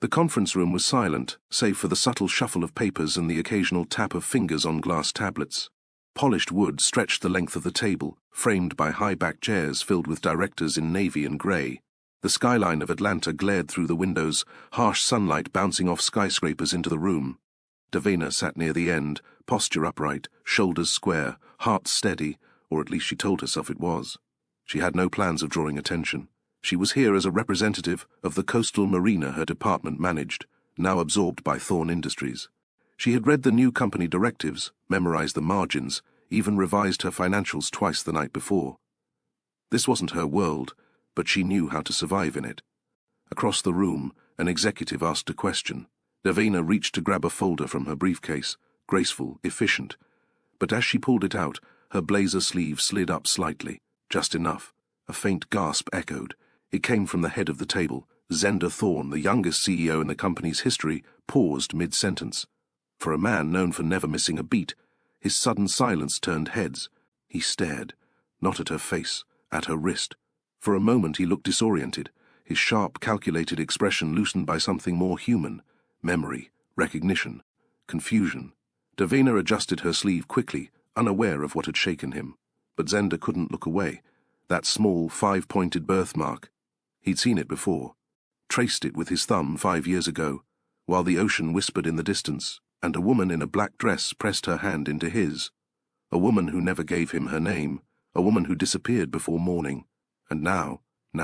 The conference room was silent, save for the subtle shuffle of papers and the occasional tap of fingers on glass tablets. Polished wood stretched the length of the table, framed by high-backed chairs filled with directors in navy and grey. The skyline of Atlanta glared through the windows, harsh sunlight bouncing off skyscrapers into the room. Davina sat near the end, posture upright, shoulders square, heart steady, or at least she told herself it was. She had no plans of drawing attention. She was here as a representative of the coastal marina her department managed, now absorbed by Thorn Industries. She had read the new company directives, memorized the margins, even revised her financials twice the night before. This wasn't her world, but she knew how to survive in it. Across the room, an executive asked a question. Davina reached to grab a folder from her briefcase, graceful, efficient. But as she pulled it out, her blazer sleeve slid up slightly, just enough. A faint gasp echoed. It came from the head of the table. Zender Thorn, the youngest CEO in the company's history, paused mid-sentence. For a man known for never missing a beat, his sudden silence turned heads. He stared, not at her face, at her wrist. For a moment he looked disoriented, his sharp, calculated expression loosened by something more human. Memory, recognition, confusion. Davina adjusted her sleeve quickly, unaware of what had shaken him. But Zender couldn't look away. That small, five-pointed birthmark. He'd seen it before. Traced it with his thumb 5 years ago, while the ocean whispered in the distance, and a woman in a black dress pressed her hand into his. A woman who never gave him her name, a woman who disappeared before morning. And now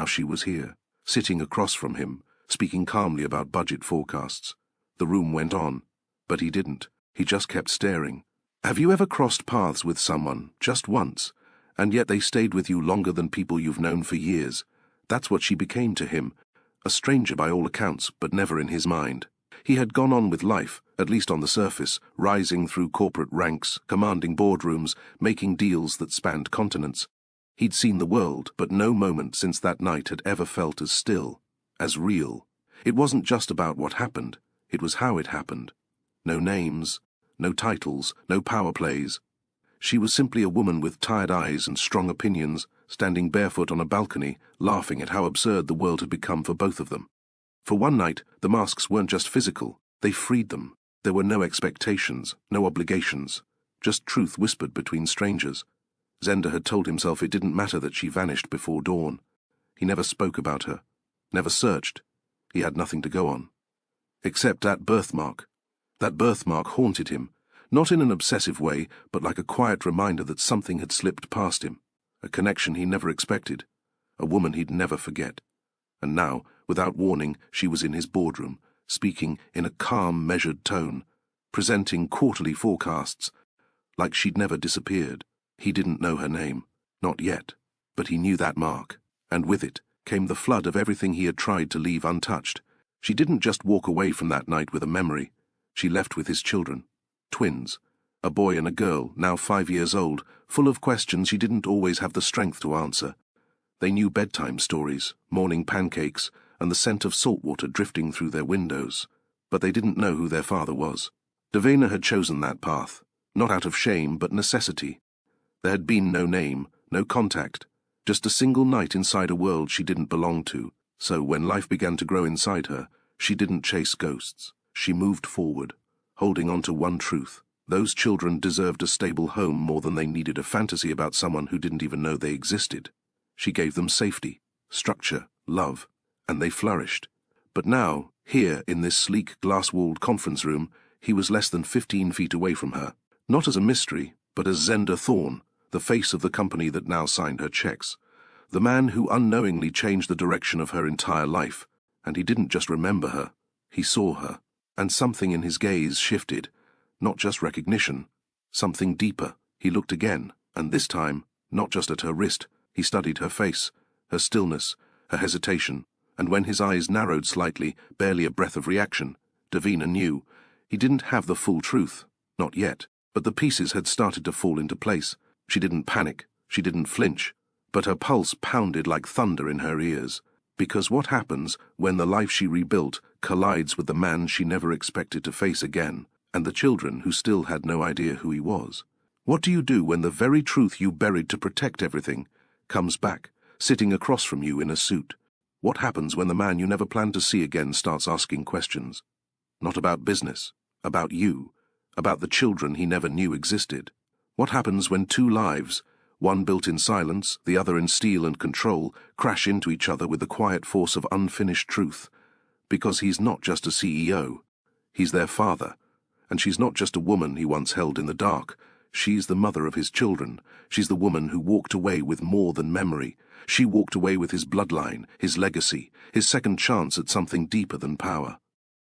she was here, sitting across from him, speaking calmly about budget forecasts. The room went on, but he didn't. He just kept staring. Have you ever crossed paths with someone, just once, and yet they stayed with you longer than people you've known for years? That's what she became to him, a stranger by all accounts, but never in his mind. He had gone on with life, at least on the surface, rising through corporate ranks, commanding boardrooms, making deals that spanned continents. He'd seen the world, but no moment since that night had ever felt as still, as real. It wasn't just about what happened, it was how it happened. No names, no titles, no power plays. She was simply a woman with tired eyes and strong opinions, standing barefoot on a balcony, laughing at how absurd the world had become for both of them. For one night, the masks weren't just physical, they freed them. There were no expectations, no obligations, just truth whispered between strangers. Zender had told himself it didn't matter that she vanished before dawn. He never spoke about her, never searched. He had nothing to go on. Except that birthmark. That birthmark haunted him, not in an obsessive way, but like a quiet reminder that something had slipped past him, a connection he never expected, a woman he'd never forget. And now, without warning, she was in his boardroom, speaking in a calm, measured tone, presenting quarterly forecasts, like she'd never disappeared. He didn't know her name, not yet, but he knew that mark, and with it came the flood of everything he had tried to leave untouched. She didn't just walk away from that night with a memory. She left with his children, twins, a boy and a girl, now 5 years old, full of questions she didn't always have the strength to answer. They knew bedtime stories, morning pancakes, and the scent of salt water drifting through their windows, but they didn't know who their father was. Davina had chosen that path, not out of shame but necessity. There had been no name, no contact, just a single night inside a world she didn't belong to. So when life began to grow inside her, she didn't chase ghosts. She moved forward, holding on to one truth. Those children deserved a stable home more than they needed a fantasy about someone who didn't even know they existed. She gave them safety, structure, love, and they flourished. But now, here in this sleek, glass-walled conference room, he was less than 15 feet away from her, not as a mystery, but as Zender Thorn, the face of the company that now signed her checks. The man who unknowingly changed the direction of her entire life. And he didn't just remember her, he saw her. And something in his gaze shifted, not just recognition, something deeper. He looked again, and this time, not just at her wrist, he studied her face, her stillness, her hesitation, and when his eyes narrowed slightly, barely a breath of reaction, Davina knew. He didn't have the full truth, not yet, but the pieces had started to fall into place. She didn't panic, she didn't flinch, but her pulse pounded like thunder in her ears. Because what happens when the life she rebuilt collides with the man she never expected to face again, and the children who still had no idea who he was? What do you do when the very truth you buried to protect everything comes back, sitting across from you in a suit? What happens when the man you never planned to see again starts asking questions? Not about business, about you, about the children he never knew existed. What happens when two lives, one built in silence, the other in steel and control, crash into each other with the quiet force of unfinished truth? Because he's not just a CEO, he's their father, and she's not just a woman he once held in the dark. She's the mother of his children. She's the woman who walked away with more than memory. She walked away with his bloodline, his legacy, his second chance at something deeper than power.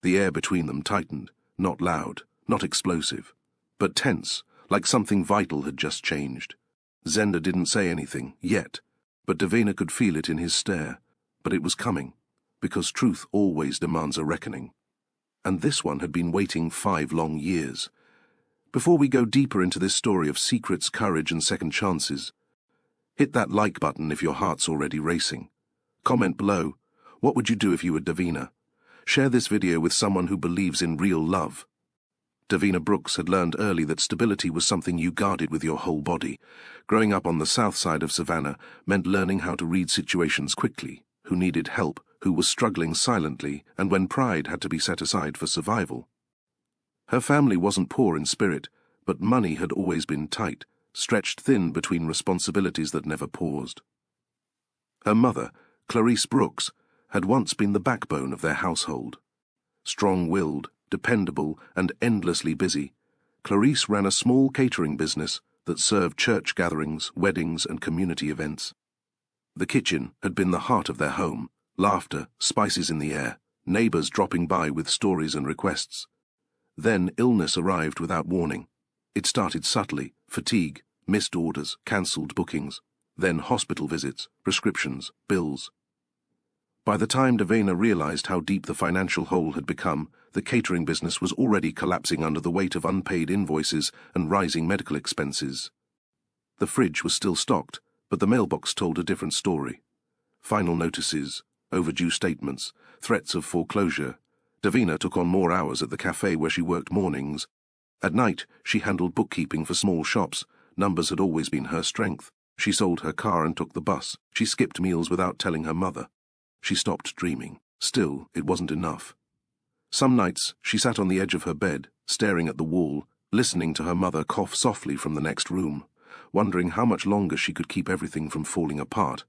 The air between them tightened, not loud, not explosive, but tense, like something vital had just changed. Zenda didn't say anything, yet, but Davina could feel it in his stare. But it was coming, because truth always demands a reckoning. And this one had been waiting 5 long years. Before we go deeper into this story of secrets, courage, and second chances, hit that like button if your heart's already racing. Comment below, what would you do if you were Davina? Share this video with someone who believes in real love. Davina Brooks had learned early that stability was something you guarded with your whole body. Growing up on the south side of Savannah meant learning how to read situations quickly, who needed help, who was struggling silently, and when pride had to be set aside for survival. Her family wasn't poor in spirit, but money had always been tight, stretched thin between responsibilities that never paused. Her mother, Clarice Brooks, had once been the backbone of their household. Strong-willed, dependable, and endlessly busy, Clarice ran a small catering business that served church gatherings, weddings, and community events. The kitchen had been the heart of their home, laughter, spices in the air, neighbors dropping by with stories and requests. Then illness arrived without warning. It started subtly: fatigue, missed orders, cancelled bookings, then hospital visits, prescriptions, bills. By the time Davina realized how deep the financial hole had become, the catering business was already collapsing under the weight of unpaid invoices and rising medical expenses. The fridge was still stocked, but the mailbox told a different story. Final notices, overdue statements, threats of foreclosure. Davina took on more hours at the cafe where she worked mornings. At night, she handled bookkeeping for small shops. Numbers had always been her strength. She sold her car and took the bus. She skipped meals without telling her mother. She stopped dreaming. Still, it wasn't enough. Some nights, she sat on the edge of her bed, staring at the wall, listening to her mother cough softly from the next room, wondering how much longer she could keep everything from falling apart.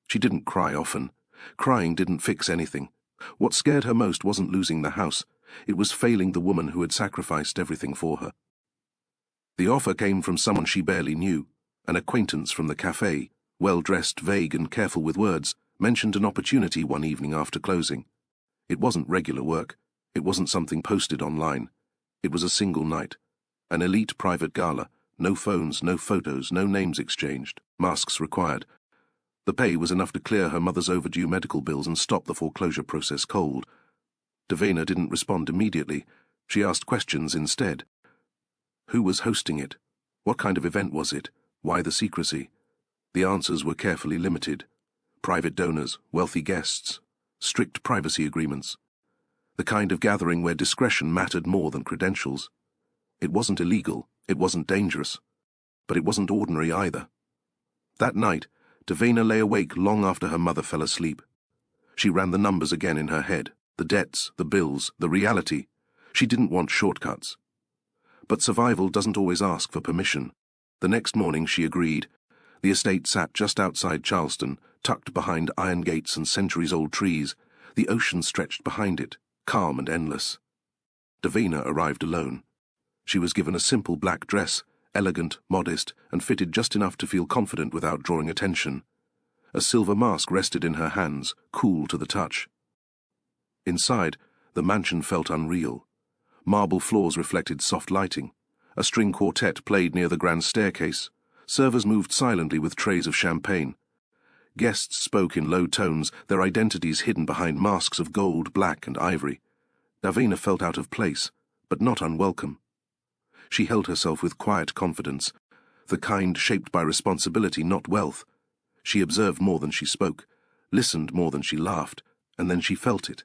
She didn't cry often. Crying didn't fix anything. What scared her most wasn't losing the house. It was failing the woman who had sacrificed everything for her. The offer came from someone she barely knew, an acquaintance from the cafe, well-dressed, vague, and careful with words, mentioned an opportunity one evening after closing. It wasn't regular work. It wasn't something posted online. It was a single night. An elite private gala. No phones, no photos, no names exchanged. Masks required. The pay was enough to clear her mother's overdue medical bills and stop the foreclosure process cold. Davina didn't respond immediately. She asked questions instead. Who was hosting it? What kind of event was it? Why the secrecy? The answers were carefully limited. Private donors, wealthy guests, strict privacy agreements. The kind of gathering where discretion mattered more than credentials. It wasn't illegal, it wasn't dangerous, but it wasn't ordinary either. That night, Davina lay awake long after her mother fell asleep. She ran the numbers again in her head, the debts, the bills, the reality. She didn't want shortcuts. But survival doesn't always ask for permission. The next morning she agreed. The estate sat just outside Charleston, tucked behind iron gates and centuries-old trees. The ocean stretched behind it, calm and endless. Davina arrived alone. She was given a simple black dress, elegant, modest, and fitted just enough to feel confident without drawing attention. A silver mask rested in her hands, cool to the touch. Inside, the mansion felt unreal. Marble floors reflected soft lighting. A string quartet played near the grand staircase. Servers moved silently with trays of champagne. Guests spoke in low tones, their identities hidden behind masks of gold, black, and ivory. Davina felt out of place, but not unwelcome. She held herself with quiet confidence, the kind shaped by responsibility, not wealth. She observed more than she spoke, listened more than she laughed, and then she felt it.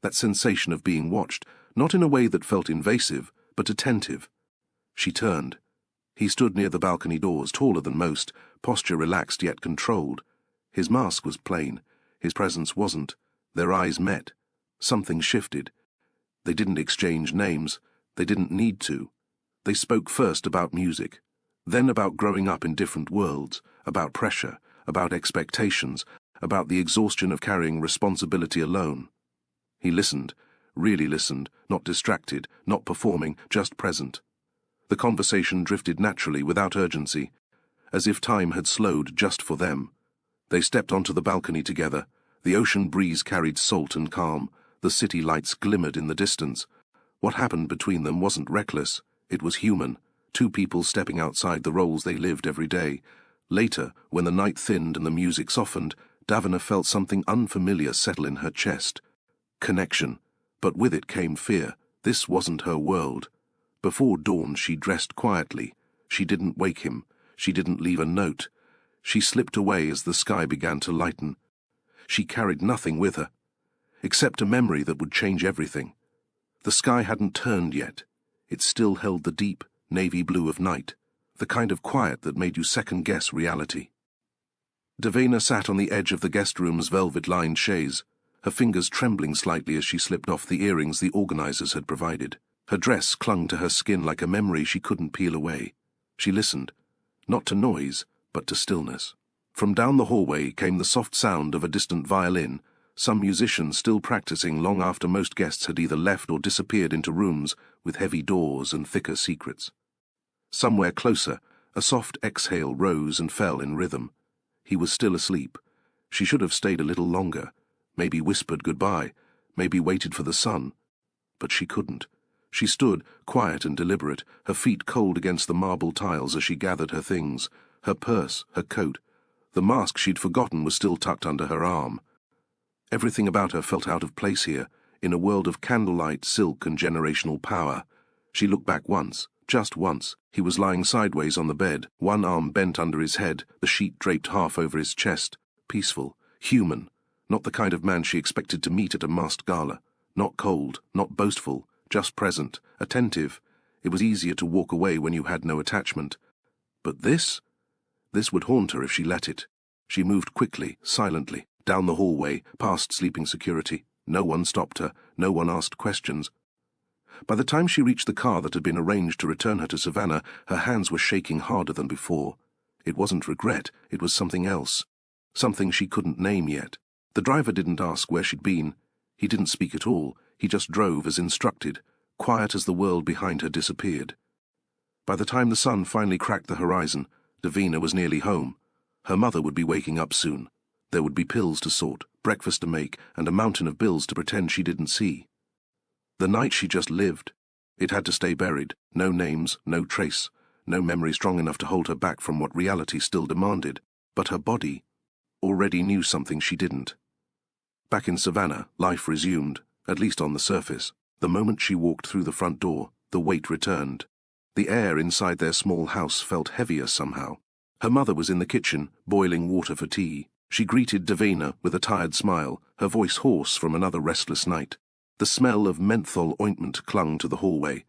That sensation of being watched, not in a way that felt invasive, but attentive. She turned. He stood near the balcony doors, taller than most, posture relaxed yet controlled. His mask was plain, His presence wasn't. Their eyes met. Something shifted. They didn't exchange names. They didn't need to. They spoke first about music, then about growing up in different worlds, about pressure, about expectations, about the exhaustion of carrying responsibility alone. He listened, really listened, not distracted, not performing, just present. The conversation drifted naturally, without urgency, as if time had slowed just for them. They stepped onto the balcony together. The ocean breeze carried salt and calm. The city lights glimmered in the distance. What happened between them wasn't reckless. It was human. Two people stepping outside the roles they lived every day. Later, when the night thinned and the music softened, Davina felt something unfamiliar settle in her chest. Connection. But with it came fear. This wasn't her world. Before dawn she dressed quietly. She didn't wake him. She didn't leave a note. She slipped away as the sky began to lighten. She carried nothing with her, except a memory that would change everything. The sky hadn't turned yet. It still held the deep, navy blue of night, the kind of quiet that made you second-guess reality. Davina sat on the edge of the guest room's velvet-lined chaise, her fingers trembling slightly as she slipped off the earrings the organizers had provided. Her dress clung to her skin like a memory she couldn't peel away. She listened, not to noise, but to stillness. From down the hallway came the soft sound of a distant violin, some musician still practicing long after most guests had either left or disappeared into rooms with heavy doors and thicker secrets. Somewhere closer, a soft exhale rose and fell in rhythm. He was still asleep. She should have stayed a little longer, maybe whispered goodbye, maybe waited for the sun. But she couldn't. She stood, quiet and deliberate, her feet cold against the marble tiles as she gathered her things, her purse, her coat. The mask she'd forgotten was still tucked under her arm. Everything about her felt out of place here, in a world of candlelight, silk, and generational power. She looked back once, just once. He was lying sideways on the bed, one arm bent under his head, the sheet draped half over his chest. Peaceful, human, not the kind of man she expected to meet at a masked gala. Not cold, not boastful, just present, attentive. It was easier to walk away when you had no attachment. But this would haunt her if she let it. She moved quickly, silently, down the hallway, past sleeping security. No one stopped her, no one asked questions. By the time she reached the car that had been arranged to return her to Savannah, her hands were shaking harder than before. It wasn't regret, it was something else. Something she couldn't name yet. The driver didn't ask where she'd been. He didn't speak at all. He just drove as instructed, quiet as the world behind her disappeared. By the time the sun finally cracked the horizon, Davina was nearly home. Her mother would be waking up soon. There would be pills to sort, breakfast to make, and a mountain of bills to pretend she didn't see. The night she just lived. It had to stay buried. No names, no trace, no memory strong enough to hold her back from what reality still demanded. But her body already knew something she didn't. Back in Savannah, life resumed, at least on the surface. The moment she walked through the front door, the weight returned. The air inside their small house felt heavier somehow. Her mother was in the kitchen, boiling water for tea. She greeted Davina with a tired smile, her voice hoarse from another restless night. The smell of menthol ointment clung to the hallway.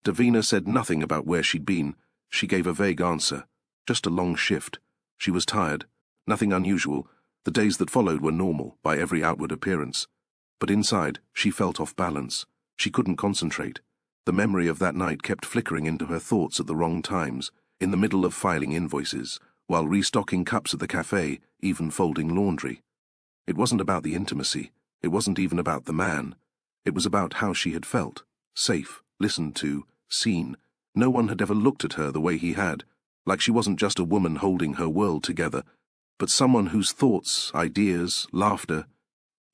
Davina said nothing about where she'd been. She gave a vague answer. Just a long shift. She was tired. Nothing unusual. The days that followed were normal, by every outward appearance. But inside, she felt off balance. She couldn't concentrate. The memory of that night kept flickering into her thoughts at the wrong times, in the middle of filing invoices, while restocking cups at the cafe, even folding laundry. It wasn't about the intimacy. It wasn't even about the man. It was about how she had felt. Safe, listened to, seen. No one had ever looked at her the way he had, like she wasn't just a woman holding her world together, but someone whose thoughts, ideas, laughter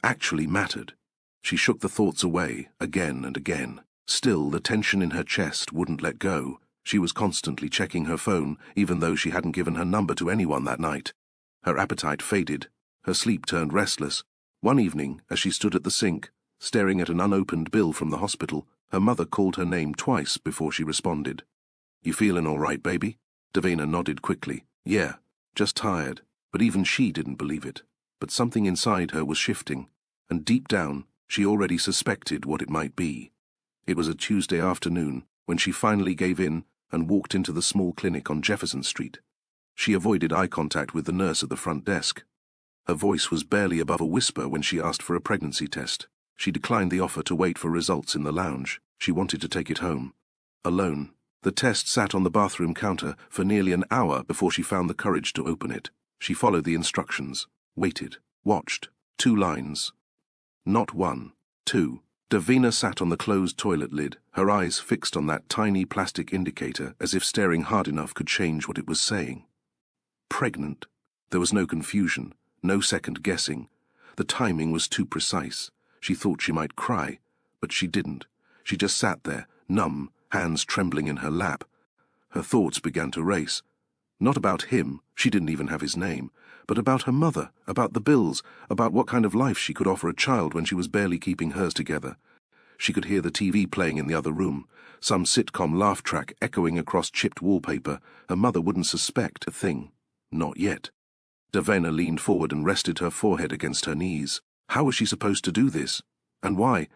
actually mattered. She shook the thoughts away, again and again. Still, the tension in her chest wouldn't let go. She was constantly checking her phone, even though she hadn't given her number to anyone that night. Her appetite faded. Her sleep turned restless. One evening, as she stood at the sink, staring at an unopened bill from the hospital, her mother called her name twice before she responded. "You feeling all right, baby?" Davina nodded quickly. "Yeah, just tired." But even she didn't believe it. But something inside her was shifting, and deep down, she already suspected what it might be. It was a Tuesday afternoon when she finally gave in and walked into the small clinic on Jefferson Street. She avoided eye contact with the nurse at the front desk. Her voice was barely above a whisper when she asked for a pregnancy test. She declined the offer to wait for results in the lounge. She wanted to take it home. Alone. The test sat on the bathroom counter for nearly an hour before she found the courage to open it. She followed the instructions, waited, watched. 2 lines. Not 1, 2. Davina sat on the closed toilet lid, her eyes fixed on that tiny plastic indicator as if staring hard enough could change what it was saying. Pregnant. There was no confusion, no second guessing. The timing was too precise. She thought she might cry, but she didn't. She just sat there, numb, hands trembling in her lap. Her thoughts began to race. Not about him, she didn't even have his name, but about her mother, about the bills, about what kind of life she could offer a child when she was barely keeping hers together. She could hear the TV playing in the other room, some sitcom laugh track echoing across chipped wallpaper. Her mother wouldn't suspect a thing. Not yet. Davina leaned forward and rested her forehead against her knees. How was she supposed to do this? And why?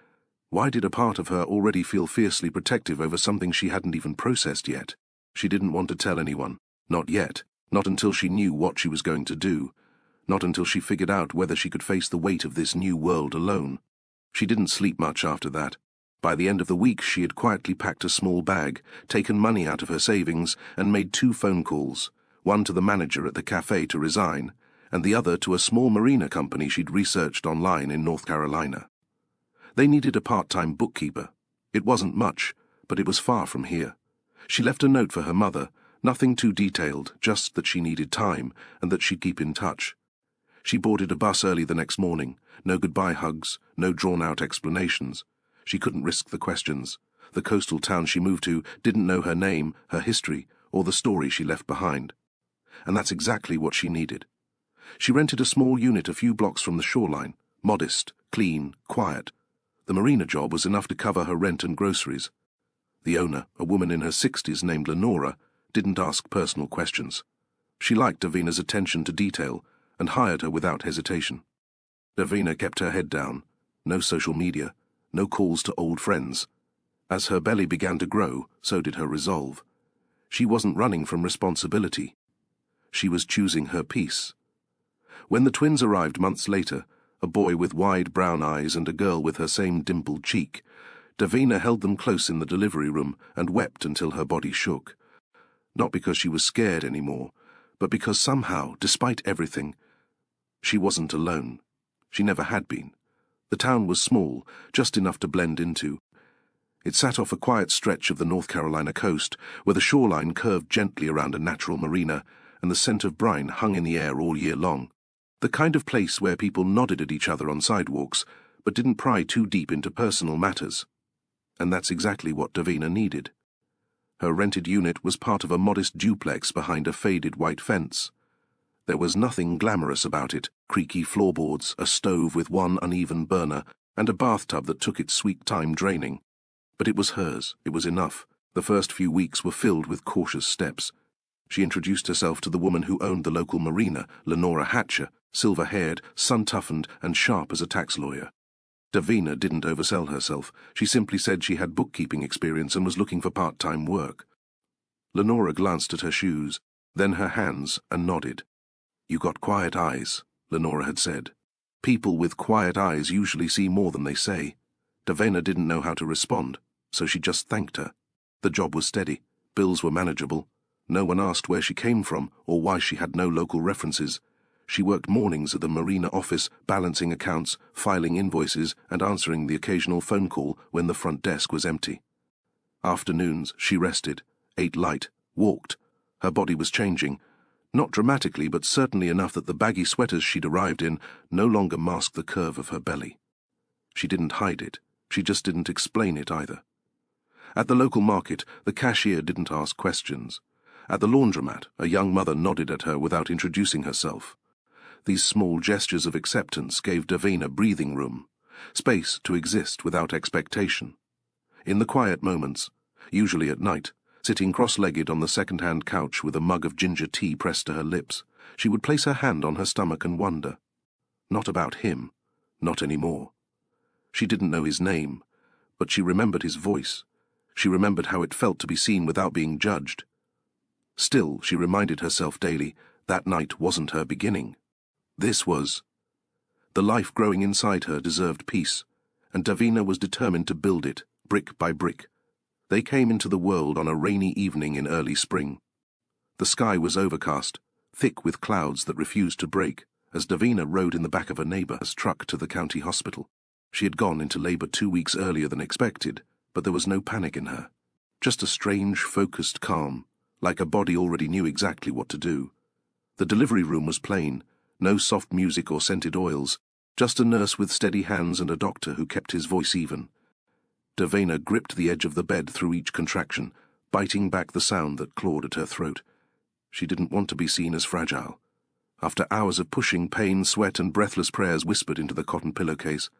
Why did a part of her already feel fiercely protective over something she hadn't even processed yet? She didn't want to tell anyone. Not yet. Not until she knew what she was going to do. Not until she figured out whether she could face the weight of this new world alone. She didn't sleep much after that. By the end of the week, she had quietly packed a small bag, taken money out of her savings, and made 2 phone calls, one to the manager at the cafe to resign, and the other to a small marina company she'd researched online in North Carolina. They needed a part-time bookkeeper. It wasn't much, but it was far from here. She left a note for her mother, nothing too detailed, just that she needed time and that she'd keep in touch. She boarded a bus early the next morning, no goodbye hugs, no drawn-out explanations. She couldn't risk the questions. The coastal town she moved to didn't know her name, her history, or the story she left behind. And that's exactly what she needed. She rented a small unit a few blocks from the shoreline, modest, clean, quiet. The marina job was enough to cover her rent and groceries. The owner, a woman in her 60s named Lenora, didn't ask personal questions. She liked Davina's attention to detail and hired her without hesitation. Davina kept her head down. No social media, no calls to old friends. As her belly began to grow, so did her resolve. She wasn't running from responsibility. She was choosing her peace. When the twins arrived months later, a boy with wide brown eyes and a girl with her same dimpled cheek, Davina held them close in the delivery room and wept until her body shook. Not because she was scared anymore, but because somehow, despite everything, she wasn't alone. She never had been. The town was small, just enough to blend into. It sat off a quiet stretch of the North Carolina coast, where the shoreline curved gently around a natural marina, and the scent of brine hung in the air all year long. The kind of place where people nodded at each other on sidewalks, but didn't pry too deep into personal matters. And that's exactly what Davina needed. Her rented unit was part of a modest duplex behind a faded white fence. There was nothing glamorous about it: creaky floorboards, a stove with one uneven burner, and a bathtub that took its sweet time draining. But it was hers. It was enough. The first few weeks were filled with cautious steps. She introduced herself to the woman who owned the local marina, Lenora Hatcher, silver-haired, sun-toughened, and sharp as a tax lawyer. Davina didn't oversell herself. She simply said she had bookkeeping experience and was looking for part-time work. Lenora glanced at her shoes, then her hands, and nodded. "You got quiet eyes," Lenora had said. "People with quiet eyes usually see more than they say." Davina didn't know how to respond, so she just thanked her. The job was steady. Bills were manageable. No one asked where she came from or why she had no local references. She worked mornings at the marina office, balancing accounts, filing invoices, and answering the occasional phone call when the front desk was empty. Afternoons, she rested, ate light, walked. Her body was changing. Not dramatically, but certainly enough that the baggy sweaters she'd arrived in no longer masked the curve of her belly. She didn't hide it. She just didn't explain it either. At the local market, the cashier didn't ask questions. At the laundromat, a young mother nodded at her without introducing herself. These small gestures of acceptance gave Davina breathing room, space to exist without expectation. In the quiet moments, usually at night, sitting cross-legged on the second-hand couch with a mug of ginger tea pressed to her lips, she would place her hand on her stomach and wonder. Not about him, not anymore. She didn't know his name, but she remembered his voice. She remembered how it felt to be seen without being judged. Still, she reminded herself daily, that night wasn't her beginning. This was. The life growing inside her deserved peace, and Davina was determined to build it, brick by brick. They came into the world on a rainy evening in early spring. The sky was overcast, thick with clouds that refused to break, as Davina rode in the back of a neighbour's truck to the county hospital. She had gone into labour 2 weeks earlier than expected, but there was no panic in her. Just a strange, focused calm, like a body already knew exactly what to do. The delivery room was plain, no soft music or scented oils, just a nurse with steady hands and a doctor who kept his voice even. Davina gripped the edge of the bed through each contraction, biting back the sound that clawed at her throat. She didn't want to be seen as fragile. After hours of pushing, pain, sweat, and breathless prayers whispered into the cotton pillowcase,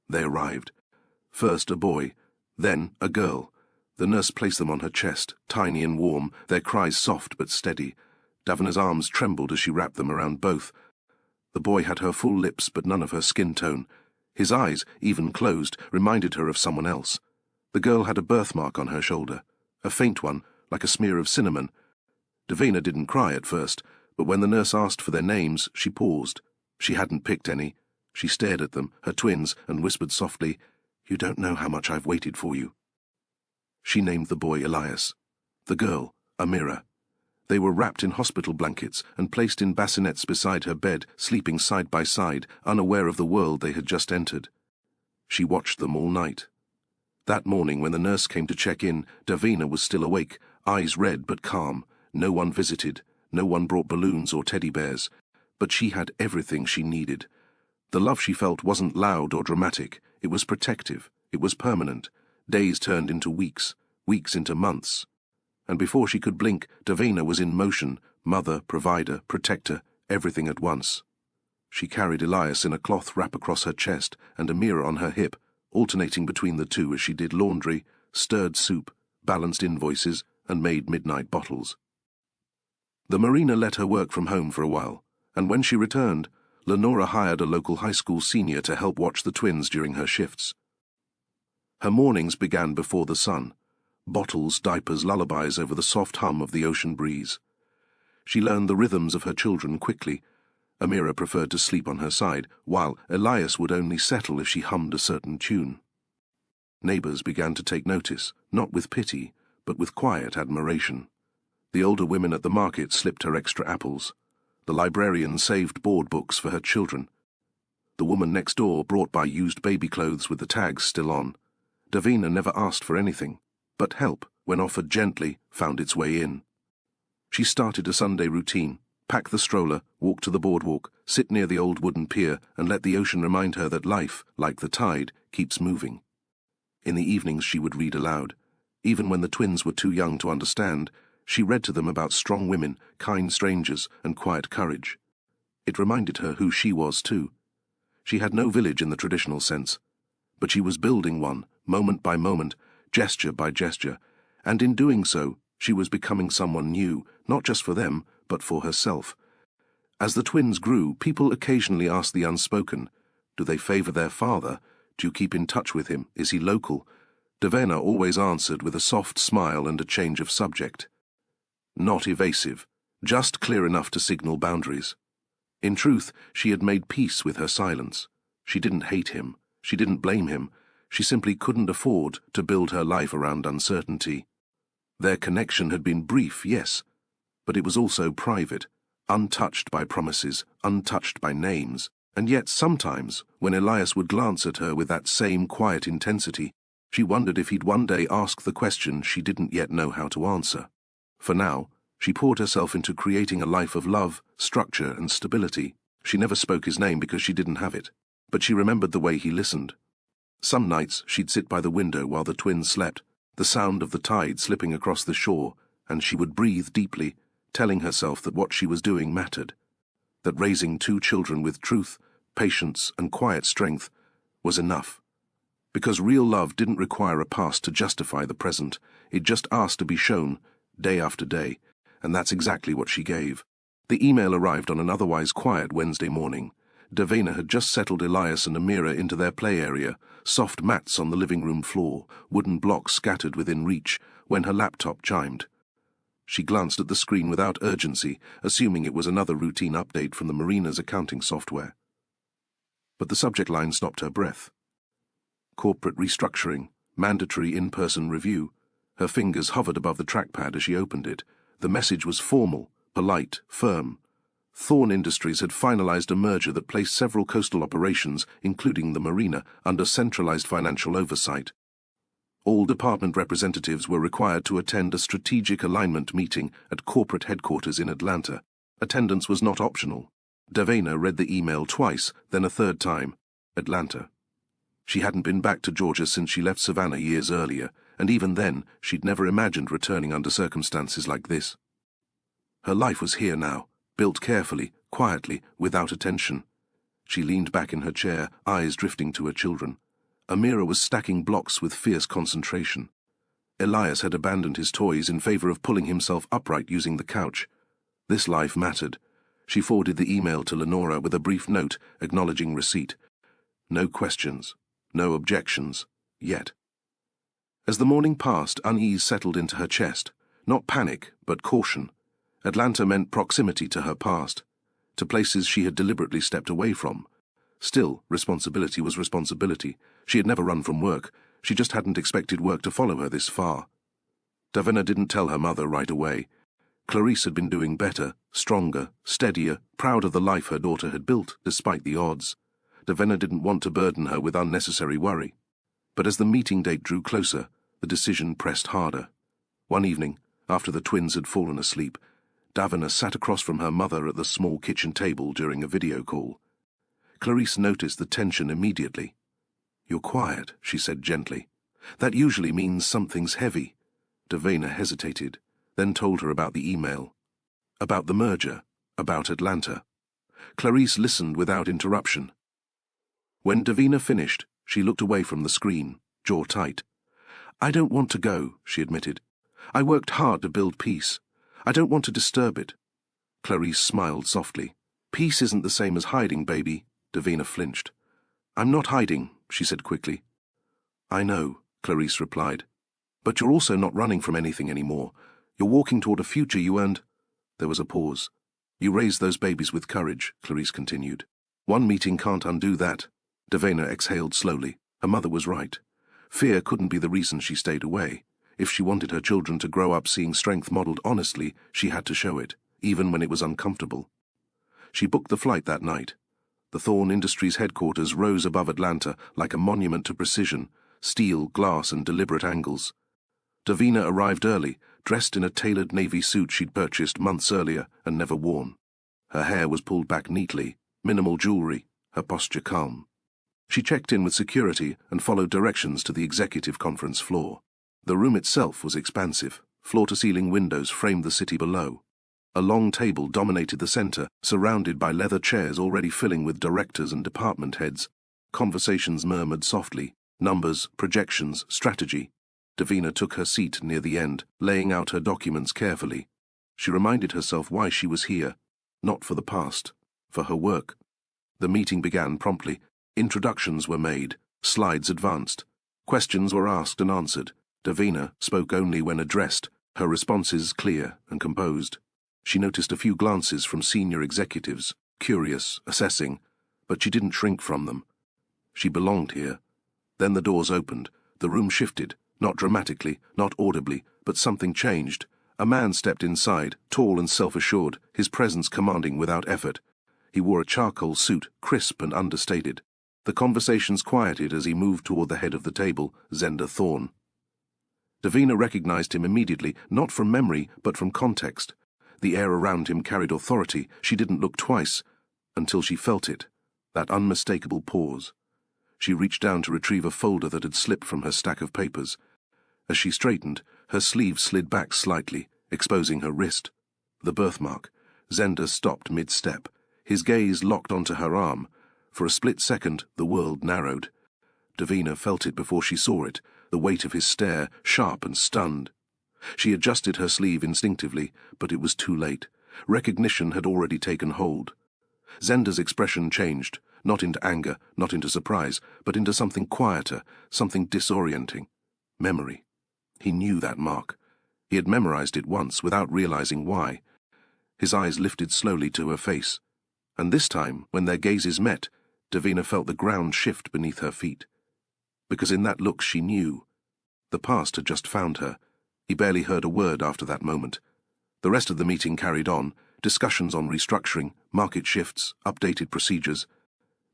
they arrived. First a boy, then a girl. The nurse placed them on her chest, tiny and warm, their cries soft but steady. Davina's arms trembled as she wrapped them around both. The boy had her full lips but none of her skin tone. His eyes, even closed, reminded her of someone else. The girl had a birthmark on her shoulder, a faint one, like a smear of cinnamon. Davina didn't cry at first, but when the nurse asked for their names, she paused. She hadn't picked any. She stared at them, her twins, and whispered softly, "You don't know how much I've waited for you." She named the boy Elias, the girl Amira. They were wrapped in hospital blankets and placed in bassinets beside her bed, sleeping side by side, unaware of the world they had just entered. She watched them all night. That morning, when the nurse came to check in, Davina was still awake, eyes red but calm. No one visited, no one brought balloons or teddy bears, but she had everything she needed. The love she felt wasn't loud or dramatic, it was protective, it was permanent. Days turned into weeks, weeks into months. And before she could blink, Davina was in motion, mother, provider, protector, everything at once. She carried Elias in a cloth wrap across her chest and Amira on her hip, alternating between the two as she did laundry, stirred soup, balanced invoices, and made midnight bottles. The marina let her work from home for a while, and when she returned, Lenora hired a local high school senior to help watch the twins during her shifts. Her mornings began before the sun, bottles, diapers, lullabies over the soft hum of the ocean breeze. She learned the rhythms of her children quickly. Amira preferred to sleep on her side, while Elias would only settle if she hummed a certain tune. Neighbors began to take notice, not with pity, but with quiet admiration. The older women at the market slipped her extra apples. The librarian saved board books for her children. The woman next door brought by used baby clothes with the tags still on. Davina never asked for anything, but help, when offered gently, found its way in. She started a Sunday routine, pack the stroller, walk to the boardwalk, sit near the old wooden pier, and let the ocean remind her that life, like the tide, keeps moving. In the evenings she would read aloud. Even when the twins were too young to understand, she read to them about strong women, kind strangers, and quiet courage. It reminded her who she was too. She had no village in the traditional sense, but she was building one, moment by moment, gesture by gesture, and in doing so, she was becoming someone new, not just for them, but for herself. As the twins grew, people occasionally asked the unspoken, do they favor their father? Do you keep in touch with him? Is he local? Davina always answered with a soft smile and a change of subject. Not evasive, just clear enough to signal boundaries. In truth, she had made peace with her silence. She didn't hate him. She didn't blame him. She simply couldn't afford to build her life around uncertainty. Their connection had been brief, yes, but it was also private, untouched by promises, untouched by names, and yet sometimes, when Elias would glance at her with that same quiet intensity, she wondered if he'd one day ask the question she didn't yet know how to answer. For now, she poured herself into creating a life of love, structure, and stability. She never spoke his name because she didn't have it, but she remembered the way he listened. Some nights she'd sit by the window while the twins slept, the sound of the tide slipping across the shore, and she would breathe deeply, telling herself that what she was doing mattered, that raising 2 children with truth, patience, and quiet strength was enough. Because real love didn't require a past to justify the present, it just asked to be shown, day after day, and that's exactly what she gave. The email arrived on an otherwise quiet Wednesday morning. Davina had just settled Elias and Amira into their play area, soft mats on the living room floor, wooden blocks scattered within reach, when her laptop chimed. She glanced at the screen without urgency, assuming it was another routine update from the marina's accounting software. But the subject line stopped her breath. Corporate restructuring, mandatory in-person review. Her fingers hovered above the trackpad as she opened it. The message was formal, polite, firm. Thorn Industries had finalized a merger that placed several coastal operations, including the marina, under centralized financial oversight. All department representatives were required to attend a strategic alignment meeting at corporate headquarters in Atlanta. Attendance was not optional. Davina read the email twice, then a third time. Atlanta. She hadn't been back to Georgia since she left Savannah years earlier, and even then she'd never imagined returning under circumstances like this. Her life was here now, built carefully, quietly, without attention. She leaned back in her chair, eyes drifting to her children. Amira was stacking blocks with fierce concentration. Elias had abandoned his toys in favor of pulling himself upright using the couch. This life mattered. She forwarded the email to Lenora with a brief note acknowledging receipt. No questions, no objections, yet. As the morning passed, unease settled into her chest. Not panic, but caution. Atlanta meant proximity to her past, to places she had deliberately stepped away from. Still, responsibility was responsibility. She had never run from work. She just hadn't expected work to follow her this far. Davina didn't tell her mother right away. Clarice had been doing better, stronger, steadier, proud of the life her daughter had built, despite the odds. Davina didn't want to burden her with unnecessary worry. But as the meeting date drew closer, the decision pressed harder. One evening, after the twins had fallen asleep, Davina sat across from her mother at the small kitchen table during a video call. Clarice noticed the tension immediately. "You're quiet," she said gently. "That usually means something's heavy." Davina hesitated, then told her about the email, about the merger, about Atlanta. Clarice listened without interruption. When Davina finished, she looked away from the screen, jaw tight. "I don't want to go," she admitted. "I worked hard to build peace. I don't want to disturb it." Clarice smiled softly. "Peace isn't the same as hiding, baby." Davina flinched. "I'm not hiding," she said quickly. "I know," Clarice replied. "But you're also not running from anything anymore. You're walking toward a future you earned." There was a pause. "You raised those babies with courage," Clarice continued. "One meeting can't undo that." Davina exhaled slowly. Her mother was right. Fear couldn't be the reason she stayed away. If she wanted her children to grow up seeing strength modeled honestly, she had to show it, even when it was uncomfortable. She booked the flight that night. The Thorn Industries headquarters rose above Atlanta like a monument to precision, steel, glass, and deliberate angles. Davina arrived early, dressed in a tailored navy suit she'd purchased months earlier and never worn. Her hair was pulled back neatly, minimal jewelry, her posture calm. She checked in with security and followed directions to the executive conference floor. The room itself was expansive. Floor-to-ceiling windows framed the city below. A long table dominated the center, surrounded by leather chairs already filling with directors and department heads. Conversations murmured softly. Numbers, projections, strategy. Davina took her seat near the end, laying out her documents carefully. She reminded herself why she was here. Not for the past, for her work. The meeting began promptly. Introductions were made. Slides advanced. Questions were asked and answered. Davina spoke only when addressed, her responses clear and composed. She noticed a few glances from senior executives, curious, assessing, but she didn't shrink from them. She belonged here. Then the doors opened. The room shifted, not dramatically, not audibly, but something changed. A man stepped inside, tall and self-assured, his presence commanding without effort. He wore a charcoal suit, crisp and understated. The conversations quieted as he moved toward the head of the table, Zenda Thorn. Davina recognized him immediately, not from memory, but from context. The air around him carried authority. She didn't look twice, until she felt it, that unmistakable pause. She reached down to retrieve a folder that had slipped from her stack of papers. As she straightened, her sleeve slid back slightly, exposing her wrist. The birthmark. Zenda stopped mid-step. His gaze locked onto her arm. For a split second, the world narrowed. Davina felt it before she saw it, the weight of his stare, sharp and stunned. She adjusted her sleeve instinctively, but it was too late. Recognition had already taken hold. Zenda's expression changed, not into anger, not into surprise, but into something quieter, something disorienting. Memory. He knew that mark. He had memorized it once without realizing why. His eyes lifted slowly to her face, and this time, when their gazes met, Davina felt the ground shift beneath her feet. Because in that look she knew. The past had just found her. He barely heard a word after that moment. The rest of the meeting carried on, discussions on restructuring, market shifts, updated procedures.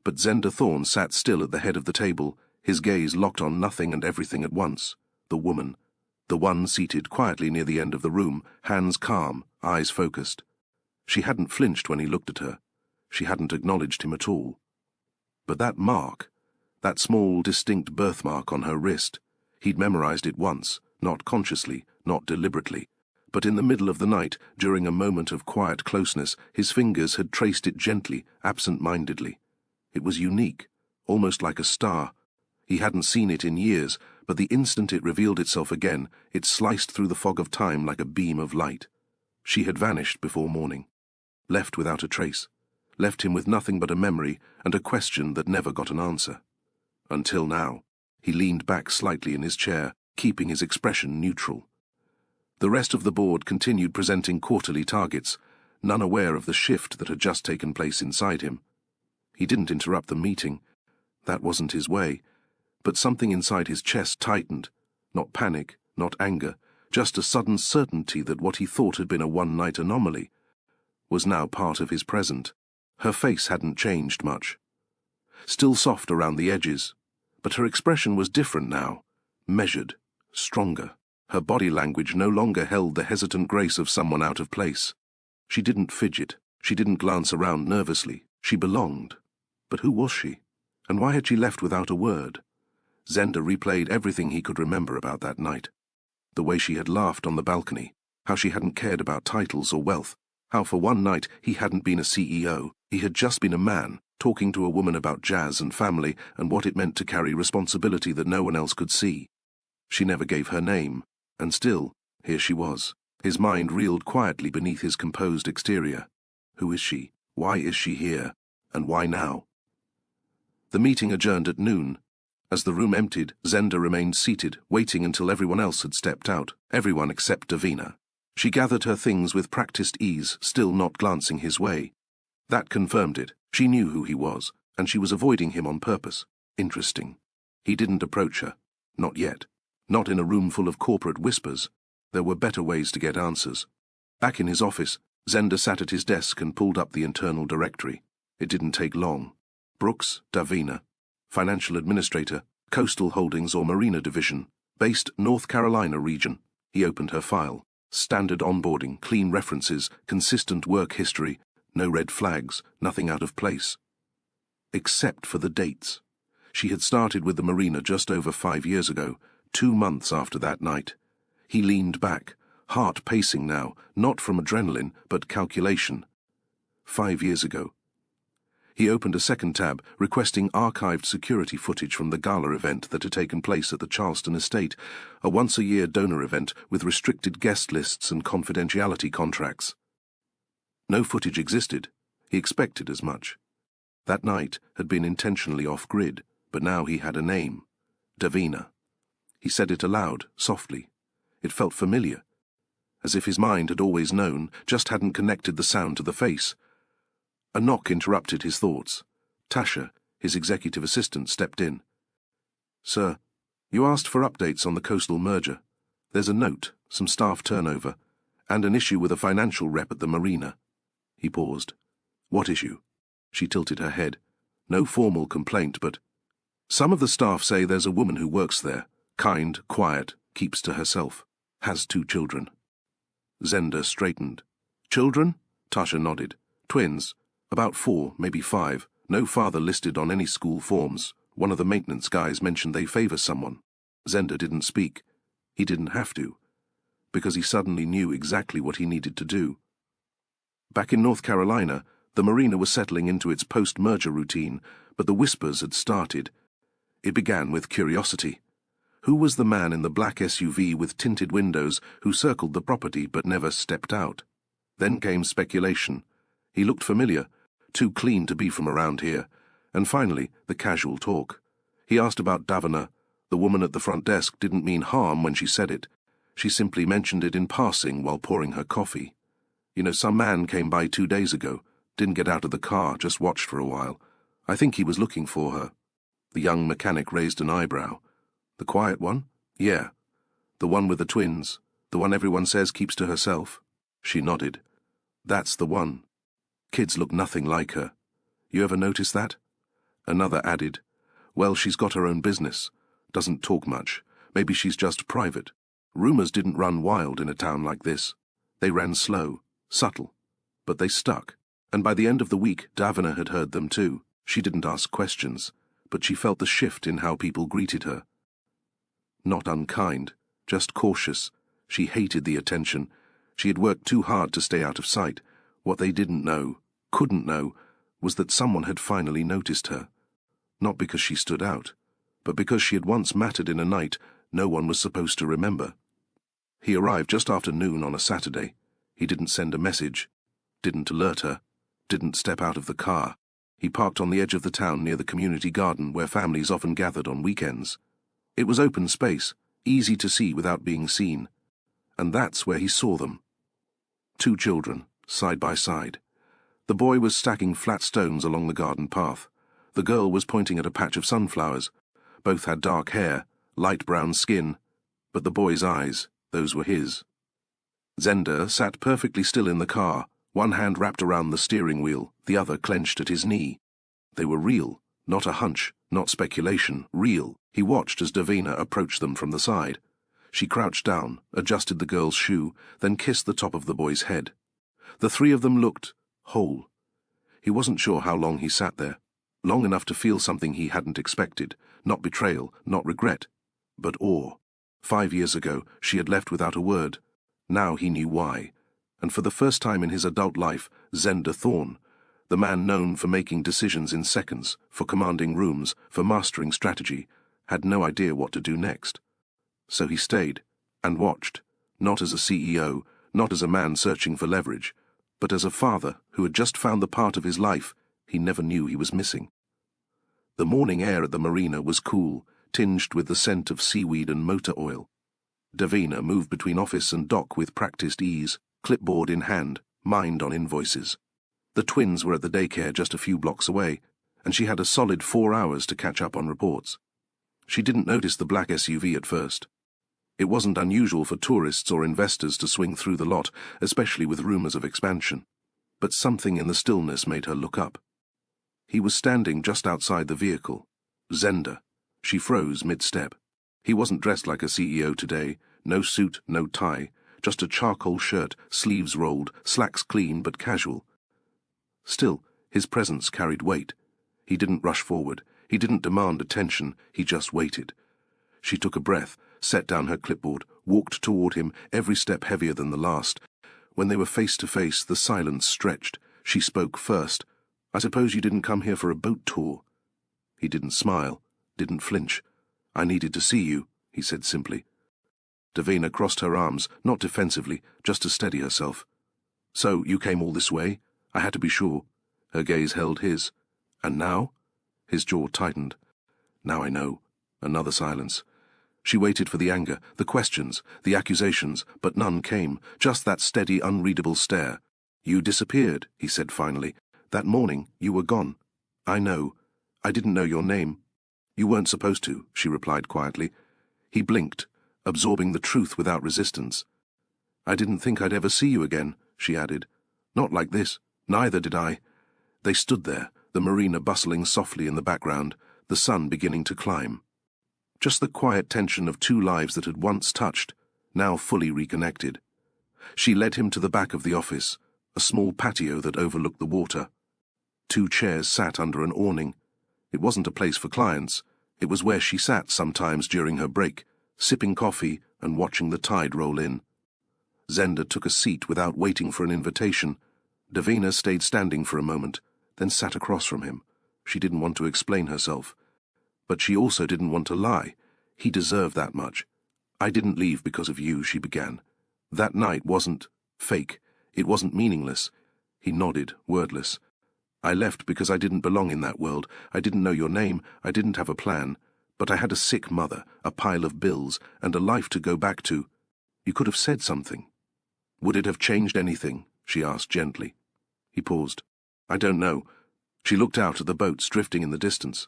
But Zenda Thorne sat still at the head of the table, his gaze locked on nothing and everything at once. The woman. The one seated quietly near the end of the room, hands calm, eyes focused. She hadn't flinched when he looked at her. She hadn't acknowledged him at all. But that mark, that small, distinct birthmark on her wrist, he'd memorized it once, not consciously, not deliberately. But in the middle of the night, during a moment of quiet closeness, his fingers had traced it gently, absent-mindedly. It was unique, almost like a star. He hadn't seen it in years, but the instant it revealed itself again, it sliced through the fog of time like a beam of light. She had vanished before morning, left without a trace, left him with nothing but a memory and a question that never got an answer. Until now. He leaned back slightly in his chair, keeping his expression neutral. The rest of the board continued presenting quarterly targets, none aware of the shift that had just taken place inside him. He didn't interrupt the meeting. That wasn't his way. But something inside his chest tightened. Not panic, not anger, just a sudden certainty that what he thought had been a one-night anomaly was now part of his present. Her face hadn't changed much. Still soft around the edges, but her expression was different now, measured, stronger. Her body language no longer held the hesitant grace of someone out of place. She didn't fidget, she didn't glance around nervously. She belonged. But who was she? And why had she left without a word? Zenda replayed everything he could remember about that night. The way she had laughed on the balcony, how she hadn't cared about titles or wealth, how for one night he hadn't been a CEO, he had just been a man, talking to a woman about jazz and family and what it meant to carry responsibility that no one else could see. She never gave her name, and still, here she was. His mind reeled quietly beneath his composed exterior. Who is she? Why is she here? And why now? The meeting adjourned at noon. As the room emptied, Zenda remained seated, waiting until everyone else had stepped out, everyone except Davina. She gathered her things with practiced ease, still not glancing his way. That confirmed it. She knew who he was, and she was avoiding him on purpose. Interesting. He didn't approach her. Not yet. Not in a room full of corporate whispers. There were better ways to get answers. Back in his office, Zenda sat at his desk and pulled up the internal directory. It didn't take long. Brooks, Davina, Financial Administrator, Coastal Holdings or Marina Division, based North Carolina region. He opened her file. Standard onboarding, clean references, consistent work history, no red flags, nothing out of place. Except for the dates. She had started with the Marina just over 5 years ago, 2 months after that night. He leaned back, heart pacing now, not from adrenaline, but calculation. 5 years ago. He opened a second tab, requesting archived security footage from the gala event that had taken place at the Charleston estate, a once-a-year donor event with restricted guest lists and confidentiality contracts. No footage existed. He expected as much. That night had been intentionally off-grid, but now he had a name. Davina. He said it aloud, softly. It felt familiar, as if his mind had always known, just hadn't connected the sound to the face. A knock interrupted his thoughts. Tasha, his executive assistant, stepped in. "Sir, you asked for updates on the coastal merger. There's a note, some staff turnover, and an issue with a financial rep at the Marina." He paused. "What issue?" She tilted her head. "No formal complaint, but some of the staff say there's a woman who works there, kind, quiet, keeps to herself, has 2 children." Zenda straightened. "Children?" Tasha nodded. "Twins. About 4, maybe 5. No father listed on any school forms. One of the maintenance guys mentioned they favor someone." Zenda didn't speak. He didn't have to, because he suddenly knew exactly what he needed to do. Back in North Carolina, the Marina was settling into its post-merger routine, but the whispers had started. It began with curiosity. Who was the man in the black SUV with tinted windows who circled the property but never stepped out? Then came speculation. He looked familiar, too clean to be from around here, and finally the casual talk. He asked about Davina. The woman at the front desk didn't mean harm when she said it. She simply mentioned it in passing while pouring her coffee. You know, some man came by 2 days ago, didn't get out of the car, just watched for a while. I think he was looking for her. The young mechanic raised an eyebrow. The quiet one? Yeah. The one with the twins. The one everyone says keeps to herself. She nodded. That's the one. Kids look nothing like her. You ever notice that? Another added, well, she's got her own business. Doesn't talk much. Maybe she's just private. Rumors didn't run wild in a town like this. They ran slow, subtle. But they stuck. And by the end of the week, Davina had heard them too. She didn't ask questions, but she felt the shift in how people greeted her. Not unkind, just cautious. She hated the attention. She had worked too hard to stay out of sight. What they didn't know, couldn't know, was that someone had finally noticed her. Not because she stood out, but because she had once mattered in a night no one was supposed to remember. He arrived just after noon on a Saturday. He didn't send a message, didn't alert her, didn't step out of the car. He parked on the edge of the town near the community garden where families often gathered on weekends. It was open space, easy to see without being seen. And that's where he saw them. 2 children, side by side. The boy was stacking flat stones along the garden path. The girl was pointing at a patch of sunflowers. Both had dark hair, light brown skin, but the boy's eyes, those were his. Zender sat perfectly still in the car, one hand wrapped around the steering wheel, the other clenched at his knee. They were real, not a hunch, not speculation, real. He watched as Davina approached them from the side. She crouched down, adjusted the girl's shoe, then kissed the top of the boy's head. The 3 of them looked whole. He wasn't sure how long he sat there. Long enough to feel something he hadn't expected, not betrayal, not regret, but awe. 5 years ago, she had left without a word. Now he knew why. And for the first time in his adult life, Zender Thorne, the man known for making decisions in seconds, for commanding rooms, for mastering strategy, had no idea what to do next. So he stayed and watched, not as a CEO, not as a man searching for leverage, but as a father who had just found the part of his life he never knew he was missing. The morning air at the marina was cool, tinged with the scent of seaweed and motor oil. Davina moved between office and dock with practiced ease, clipboard in hand, mind on invoices. The twins were at the daycare just a few blocks away, and she had a solid 4 hours to catch up on reports. She didn't notice the black SUV at first. It wasn't unusual for tourists or investors to swing through the lot, especially with rumors of expansion. But something in the stillness made her look up. He was standing just outside the vehicle. Zender. She froze mid-step. He wasn't dressed like a CEO today, no suit, no tie, just a charcoal shirt, sleeves rolled, slacks clean but casual. Still, his presence carried weight. He didn't rush forward. He didn't demand attention. He just waited. She took a breath, set down her clipboard, walked toward him, every step heavier than the last. When they were face to face, the silence stretched. She spoke first. I suppose you didn't come here for a boat tour. He didn't smile, didn't flinch. I needed to see you, he said simply. Davina crossed her arms, not defensively, just to steady herself. So, you came all this way? I had to be sure. Her gaze held his. And now? His jaw tightened. Now I know. Another silence. She waited for the anger, the questions, the accusations, but none came, just that steady, unreadable stare. You disappeared, he said finally. That morning, you were gone. I know. I didn't know your name. You weren't supposed to, she replied quietly. He blinked, absorbing the truth without resistance. I didn't think I'd ever see you again, she added. Not like this. Neither did I. They stood there, the marina bustling softly in the background, the sun beginning to climb. Just the quiet tension of 2 lives that had once touched, now fully reconnected. She led him to the back of the office, a small patio that overlooked the water. 2 chairs sat under an awning. It wasn't a place for clients. It was where she sat sometimes during her break, sipping coffee and watching the tide roll in. Zender took a seat without waiting for an invitation. Davina stayed standing for a moment, then sat across from him. She didn't want to explain herself. But she also didn't want to lie. He deserved that much. I didn't leave because of you, she began. That night wasn't fake. It wasn't meaningless. He nodded, wordless. I left because I didn't belong in that world. I didn't know your name. I didn't have a plan. But I had a sick mother, a pile of bills, and a life to go back to. You could have said something. Would it have changed anything? She asked gently. He paused. I don't know. She looked out at the boats drifting in the distance.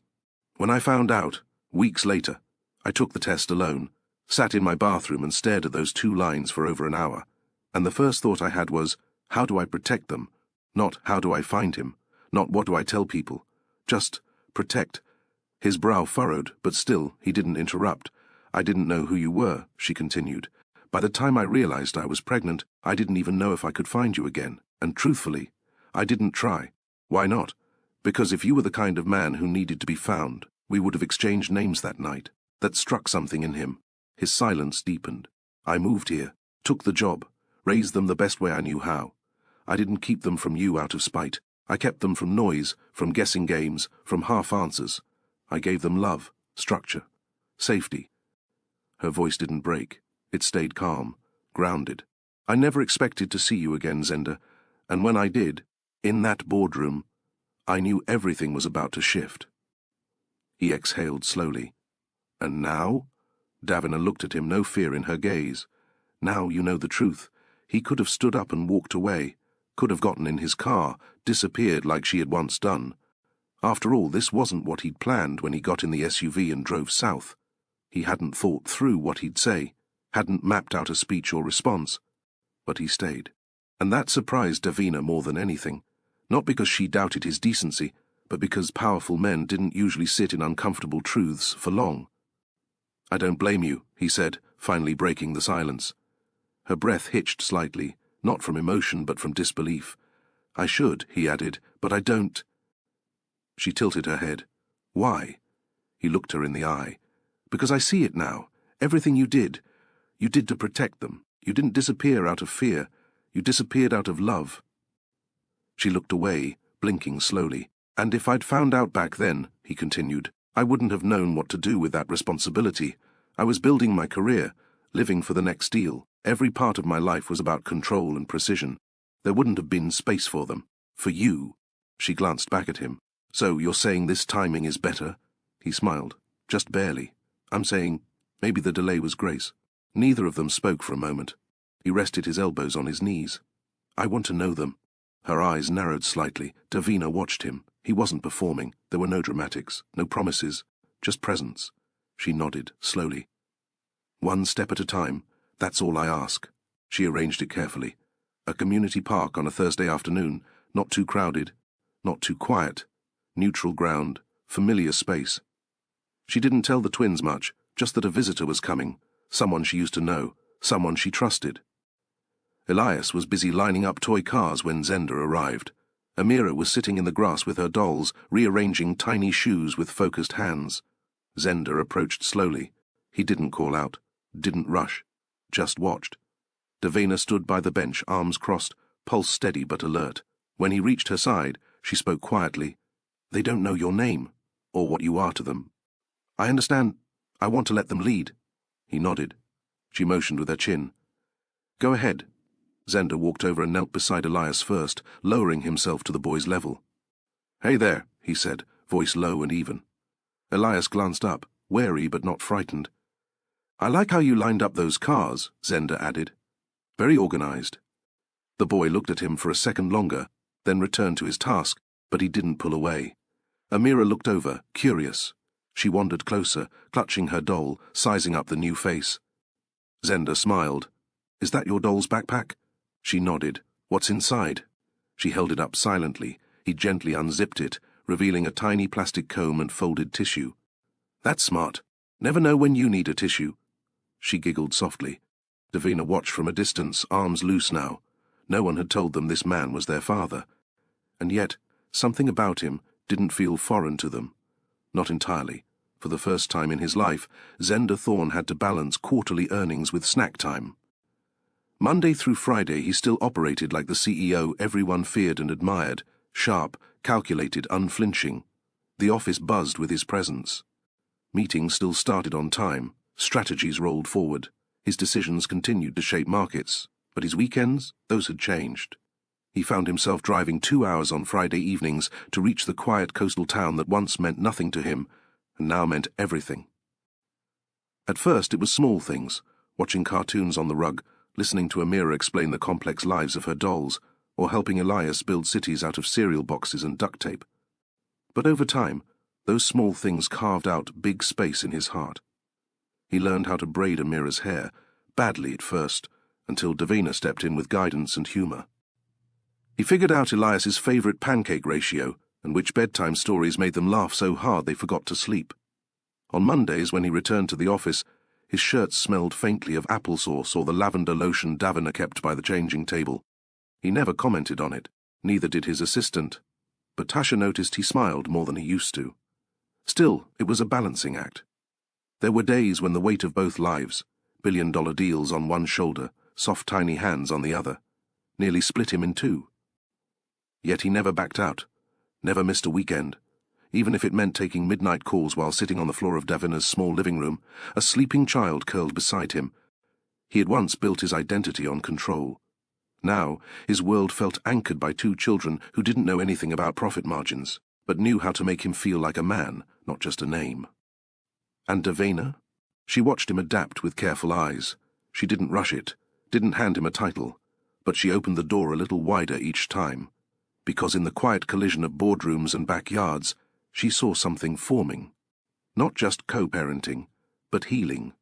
When I found out, weeks later, I took the test alone, sat in my bathroom and stared at those 2 lines for over an hour, and the first thought I had was, how do I protect them? Not how do I find him? Not what do I tell people? Just protect. His brow furrowed, but still he didn't interrupt. I didn't know who you were, she continued. By the time I realized I was pregnant, I didn't even know if I could find you again, and truthfully, I didn't try. Why not? Because if you were the kind of man who needed to be found, we would have exchanged names that night. That struck something in him. His silence deepened. I moved here, took the job, raised them the best way I knew how. I didn't keep them from you out of spite. I kept them from noise, from guessing games, from half answers. I gave them love, structure, safety. Her voice didn't break. It stayed calm, grounded. I never expected to see you again, Zenda, and when I did, in that boardroom, I knew everything was about to shift. He exhaled slowly. And now? Davina looked at him, no fear in her gaze. Now you know the truth. He could have stood up and walked away, could have gotten in his car, disappeared like she had once done. After all, this wasn't what he'd planned when he got in the SUV and drove south. He hadn't thought through what he'd say, hadn't mapped out a speech or response. But he stayed. And that surprised Davina more than anything. Not because she doubted his decency, but because powerful men didn't usually sit in uncomfortable truths for long. I don't blame you, he said, finally breaking the silence. Her breath hitched slightly, not from emotion but from disbelief. I should, he added, but I don't. She tilted her head. Why? He looked her in the eye. Because I see it now. Everything you did to protect them. You didn't disappear out of fear. You disappeared out of love. She looked away, blinking slowly. And if I'd found out back then, he continued, I wouldn't have known what to do with that responsibility. I was building my career, living for the next deal. Every part of my life was about control and precision. There wouldn't have been space for them. For you. She glanced back at him. So you're saying this timing is better? He smiled. Just barely. I'm saying maybe the delay was grace. Neither of them spoke for a moment. He rested his elbows on his knees. I want to know them. Her eyes narrowed slightly. Davina watched him. He wasn't performing. There were no dramatics, no promises, just presence. She nodded, slowly. One step at a time. That's all I ask. She arranged it carefully. A community park on a Thursday afternoon, not too crowded, not too quiet. Neutral ground, familiar space. She didn't tell the twins much, just that a visitor was coming, someone she used to know, someone she trusted. Elias was busy lining up toy cars when Zenda arrived. Amira was sitting in the grass with her dolls, rearranging tiny shoes with focused hands. Zenda approached slowly. He didn't call out, didn't rush, just watched. Davina stood by the bench, arms crossed, pulse steady but alert. When he reached her side, she spoke quietly. They don't know your name, or what you are to them. I understand. I want to let them lead. He nodded. She motioned with her chin. Go ahead. Zenda walked over and knelt beside Elias first, lowering himself to the boy's level. Hey there, he said, voice low and even. Elias glanced up, wary but not frightened. I like how you lined up those cars, Zenda added. Very organized. The boy looked at him for a second longer, then returned to his task, but he didn't pull away. Amira looked over, curious. She wandered closer, clutching her doll, sizing up the new face. Zenda smiled. Is that your doll's backpack? She nodded. What's inside? She held it up silently. He gently unzipped it, revealing a tiny plastic comb and folded tissue. That's smart. Never know when you need a tissue. She giggled softly. Davina watched from a distance, arms loose now. No one had told them this man was their father. And yet, something about him didn't feel foreign to them. Not entirely. For the first time in his life, Zenda Thorne had to balance quarterly earnings with snack time. Monday through Friday he still operated like the CEO everyone feared and admired, sharp, calculated, unflinching. The office buzzed with his presence. Meetings still started on time, strategies rolled forward. His decisions continued to shape markets, but his weekends, those had changed. He found himself driving 2 hours on Friday evenings to reach the quiet coastal town that once meant nothing to him, and now meant everything. At first it was small things, watching cartoons on the rug, listening to Amira explain the complex lives of her dolls, or helping Elias build cities out of cereal boxes and duct tape. But over time, those small things carved out big space in his heart. He learned how to braid Amira's hair, badly at first, until Davina stepped in with guidance and humor. He figured out Elias's favorite pancake ratio and which bedtime stories made them laugh so hard they forgot to sleep. On Mondays, when he returned to the office, his shirt smelled faintly of applesauce or the lavender lotion Davina kept by the changing table. He never commented on it, neither did his assistant, but Tasha noticed he smiled more than he used to. Still, it was a balancing act. There were days when the weight of both lives, billion-dollar deals on one shoulder, soft tiny hands on the other, nearly split him in two. Yet he never backed out, never missed a weekend, even if it meant taking midnight calls while sitting on the floor of Davina's small living room, a sleeping child curled beside him. He had once built his identity on control. Now, his world felt anchored by two children who didn't know anything about profit margins, but knew how to make him feel like a man, not just a name. And Davina? She watched him adapt with careful eyes. She didn't rush it, didn't hand him a title, but she opened the door a little wider each time, because in the quiet collision of boardrooms and backyards, she saw something forming. Not just co-parenting, but healing.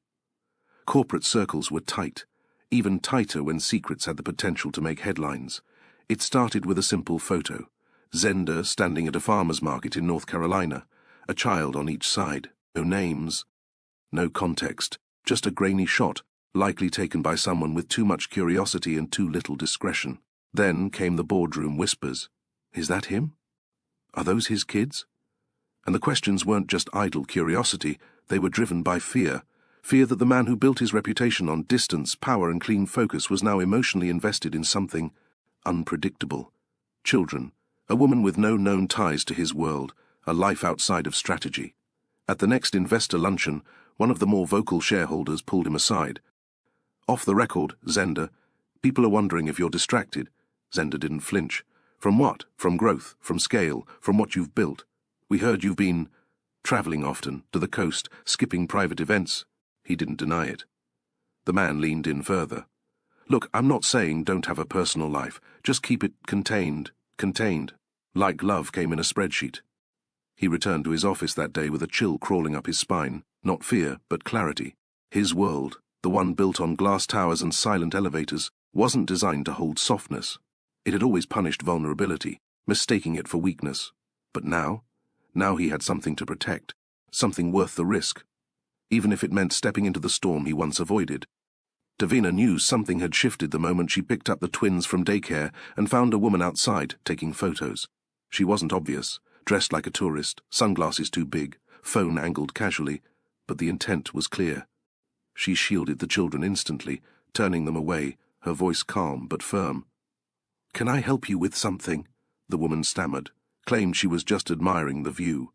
Corporate circles were tight, even tighter when secrets had the potential to make headlines. It started with a simple photo. Zenda standing at a farmer's market in North Carolina, a child on each side, no names, no context, just a grainy shot, likely taken by someone with too much curiosity and too little discretion. Then came the boardroom whispers. Is that him? Are those his kids? And the questions weren't just idle curiosity, they were driven by fear. Fear that the man who built his reputation on distance, power and clean focus was now emotionally invested in something unpredictable. Children, a woman with no known ties to his world, a life outside of strategy. At the next investor luncheon, one of the more vocal shareholders pulled him aside. Off the record, Zenda, people are wondering if you're distracted. Zenda didn't flinch. From what? From growth, from scale, from what you've built. We heard you've been traveling often, to the coast, skipping private events. He didn't deny it. The man leaned in further. Look, I'm not saying don't have a personal life. Just keep it contained. Like love came in a spreadsheet. He returned to his office that day with a chill crawling up his spine. Not fear, but clarity. His world, the one built on glass towers and silent elevators, wasn't designed to hold softness. It had always punished vulnerability, mistaking it for weakness. But now he had something to protect, something worth the risk, even if it meant stepping into the storm he once avoided. Davina knew something had shifted the moment she picked up the twins from daycare and found a woman outside taking photos. She wasn't obvious, dressed like a tourist, sunglasses too big, phone angled casually, but the intent was clear. She shielded the children instantly, turning them away, her voice calm but firm. "Can I help you with something?" the woman stammered, claimed she was just admiring the view.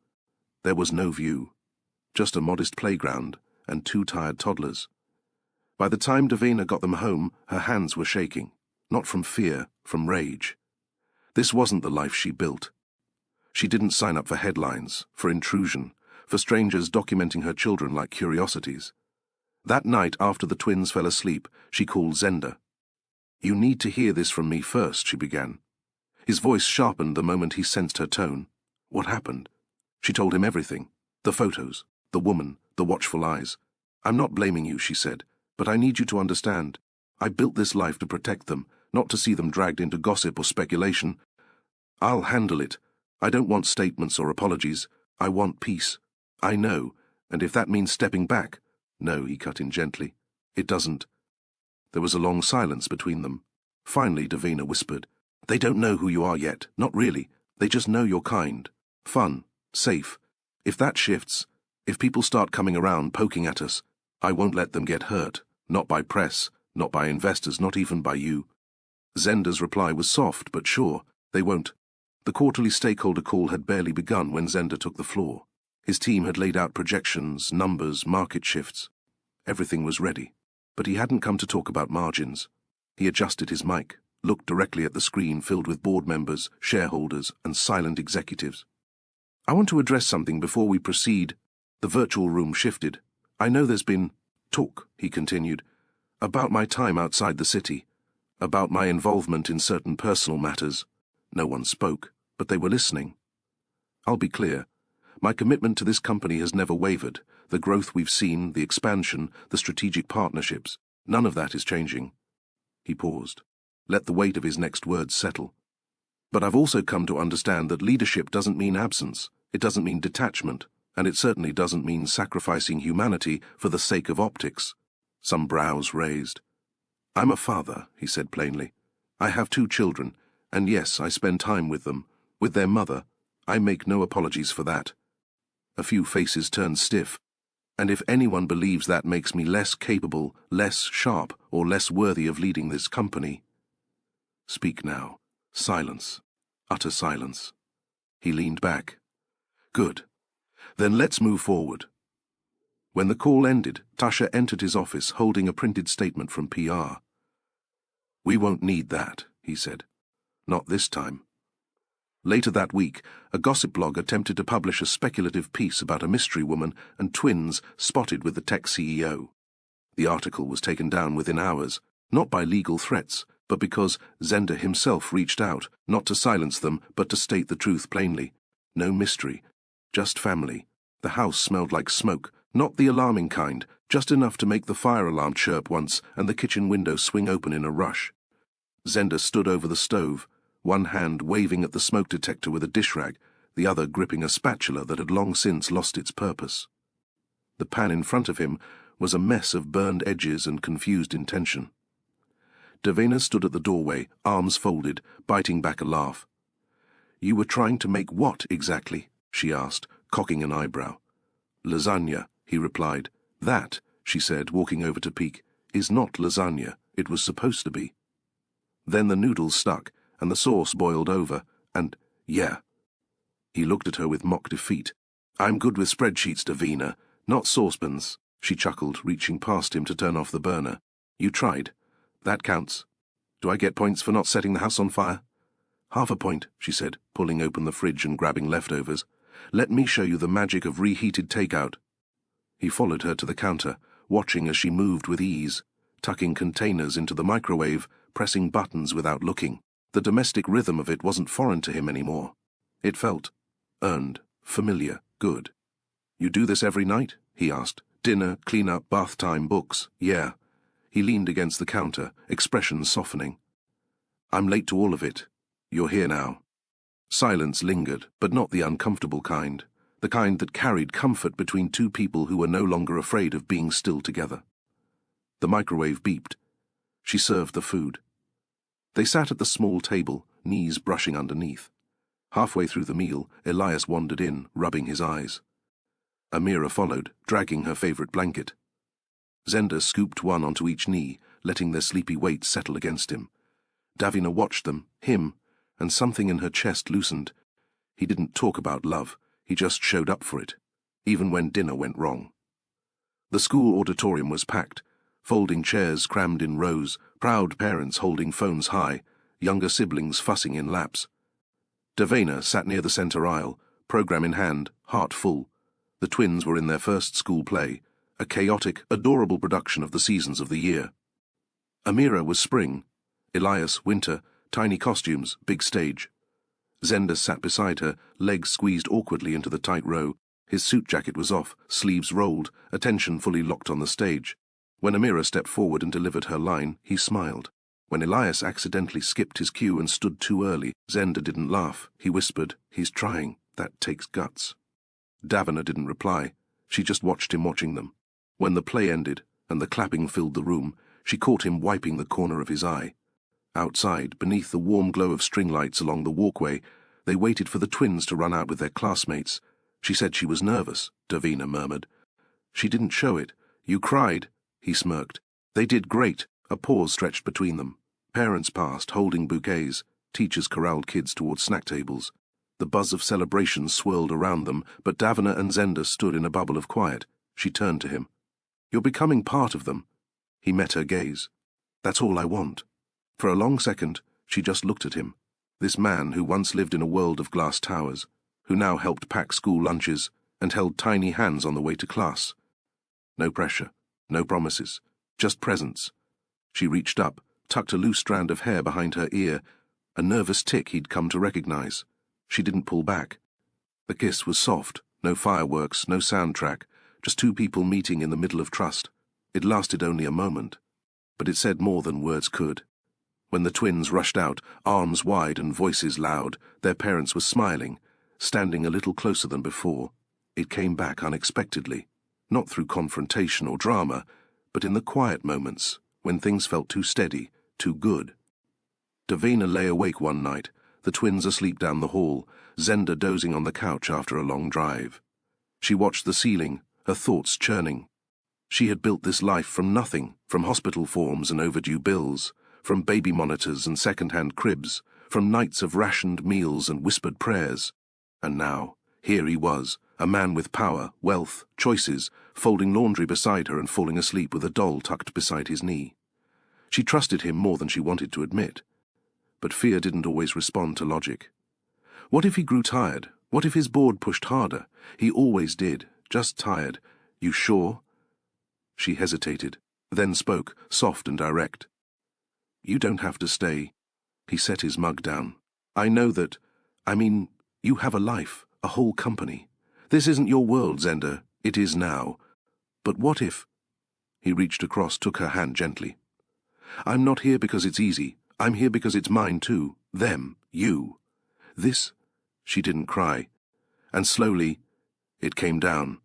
There was no view, just a modest playground and two tired toddlers. By the time Davina got them home, her hands were shaking, not from fear, from rage. This wasn't the life she built. She didn't sign up for headlines, for intrusion, for strangers documenting her children like curiosities. That night after the twins fell asleep, she called Zenda. "You need to hear this from me first," she began. His voice sharpened the moment he sensed her tone. What happened? She told him everything. The photos, the woman, the watchful eyes. "I'm not blaming you," she said, "but I need you to understand. I built this life to protect them, not to see them dragged into gossip or speculation. I'll handle it. I don't want statements or apologies. I want peace. I know, and if that means stepping back—" "No," he cut in gently. "It doesn't." There was a long silence between them. Finally, Davina whispered, "They don't know who you are yet, not really. They just know you're kind, fun, safe. If that shifts, if people start coming around poking at us, I won't let them get hurt. Not by press, not by investors, not even by you." Zenda's reply was soft but sure. "They won't." The quarterly stakeholder call had barely begun when Zenda took the floor. His team had laid out projections, numbers, market shifts. Everything was ready. But he hadn't come to talk about margins. He adjusted his mic, looked directly at the screen filled with board members, shareholders, and silent executives. "I want to address something before we proceed." The virtual room shifted. "I know there's been talk," he continued, About my time outside the city. About my involvement in certain personal matters. No one spoke, but they were listening. I'll be clear. My commitment to this company has never wavered. The growth we've seen, the expansion, the strategic partnerships, none of that is changing. He paused. Let the weight of his next words settle. But I've also come to understand that leadership doesn't mean absence, it doesn't mean detachment, and it certainly doesn't mean sacrificing humanity for the sake of optics. Some brows raised. I'm a father, he said plainly. I have 2 children, and yes, I spend time with them, with their mother. I make no apologies for that. A few faces turned stiff. And if anyone believes that makes me less capable, less sharp, or less worthy of leading this company... Speak now. Silence. Utter silence. He leaned back. Good. Then let's move forward. When the call ended, Tasha entered his office holding a printed statement from PR. We won't need that, he said. Not this time. Later that week, a gossip blog attempted to publish a speculative piece about a mystery woman and twins spotted with the tech CEO. The article was taken down within hours, not by legal threats, but because Zender himself reached out, not to silence them, but to state the truth plainly. No mystery, just family. The house smelled like smoke, not the alarming kind, just enough to make the fire alarm chirp once and the kitchen window swing open in a rush. Zender stood over the stove, one hand waving at the smoke detector with a dish rag, the other gripping a spatula that had long since lost its purpose. The pan in front of him was a mess of burned edges and confused intention. Davina stood at the doorway, arms folded, biting back a laugh. You were trying to make what exactly? She asked, cocking an eyebrow. Lasagna, he replied. That, she said, walking over to peek, is not lasagna. It was supposed to be. Then the noodles stuck, and the sauce boiled over, and, yeah. He looked at her with mock defeat. I'm good with spreadsheets, Davina, not saucepans, she chuckled, reaching past him to turn off the burner. You tried. That counts. Do I get points for not setting the house on fire? Half a point, she said, pulling open the fridge and grabbing leftovers. Let me show you the magic of reheated takeout. He followed her to the counter, watching as she moved with ease, tucking containers into the microwave, pressing buttons without looking. The domestic rhythm of it wasn't foreign to him anymore. It felt earned, familiar, good. You do this every night? He asked. Dinner, clean-up, bath time, books. Yeah. He leaned against the counter, expression softening. I'm late to all of it. You're here now. Silence lingered, but not the uncomfortable kind, the kind that carried comfort between 2 people who were no longer afraid of being still together. The microwave beeped. She served the food. They sat at the small table, knees brushing underneath. Halfway through the meal, Elias wandered in, rubbing his eyes. Amira followed, dragging her favorite blanket. Zender scooped one onto each knee, letting their sleepy weight settle against him. Davina watched them, him, and something in her chest loosened. He didn't talk about love, he just showed up for it, even when dinner went wrong. The school auditorium was packed, folding chairs crammed in rows, proud parents holding phones high, younger siblings fussing in laps. Davina sat near the center aisle, program in hand, heart full. The twins were in their first school play, a chaotic, adorable production of the seasons of the year. Amira was spring, Elias winter, tiny costumes, big stage. Zender sat beside her, legs squeezed awkwardly into the tight row. His suit jacket was off, sleeves rolled, attention fully locked on the stage. When Amira stepped forward and delivered her line, he smiled. When Elias accidentally skipped his cue and stood too early, Zender didn't laugh. He whispered, "He's trying. That takes guts." Davina didn't reply. She just watched him watching them. When the play ended and the clapping filled the room, she caught him wiping the corner of his eye. Outside, beneath the warm glow of string lights along the walkway, they waited for the twins to run out with their classmates. She said she was nervous, Davina murmured. She didn't show it. You cried, he smirked. They did great. A pause stretched between them. Parents passed, holding bouquets. Teachers corralled kids towards snack tables. The buzz of celebration swirled around them, but Davina and Zender stood in a bubble of quiet. She turned to him. You're becoming part of them. He met her gaze. That's all I want. For a long second, she just looked at him. This man who once lived in a world of glass towers, who now helped pack school lunches and held tiny hands on the way to class. No pressure, no promises, just presence, She reached up, tucked a loose strand of hair behind her ear, a nervous tick he'd come to recognize. She didn't pull back. The kiss was soft, no fireworks, no soundtrack, just two people meeting in the middle of trust. It lasted only a moment, but it said more than words could. When the twins rushed out, arms wide and voices loud, their parents were smiling, standing a little closer than before. It came back unexpectedly, not through confrontation or drama, but in the quiet moments, when things felt too steady, too good. Davina lay awake one night, the twins asleep down the hall, Zenda dozing on the couch after a long drive. She watched the ceiling, her thoughts churning. She had built this life from nothing, from hospital forms and overdue bills, from baby monitors and second-hand cribs, from nights of rationed meals and whispered prayers. And now, here he was, a man with power, wealth, choices, folding laundry beside her and falling asleep with a doll tucked beside his knee. She trusted him more than she wanted to admit. But fear didn't always respond to logic. What if he grew tired? What if his board pushed harder? He always did, just tired. You sure? She hesitated, then spoke, soft and direct. You don't have to stay. He set his mug down. I know that, you have a life, a whole company. This isn't your world, Zenda. It is now. But what if? He reached across, took her hand gently. I'm not here because it's easy. I'm here because it's mine too. Them. You. This. She didn't cry. And slowly, it came down.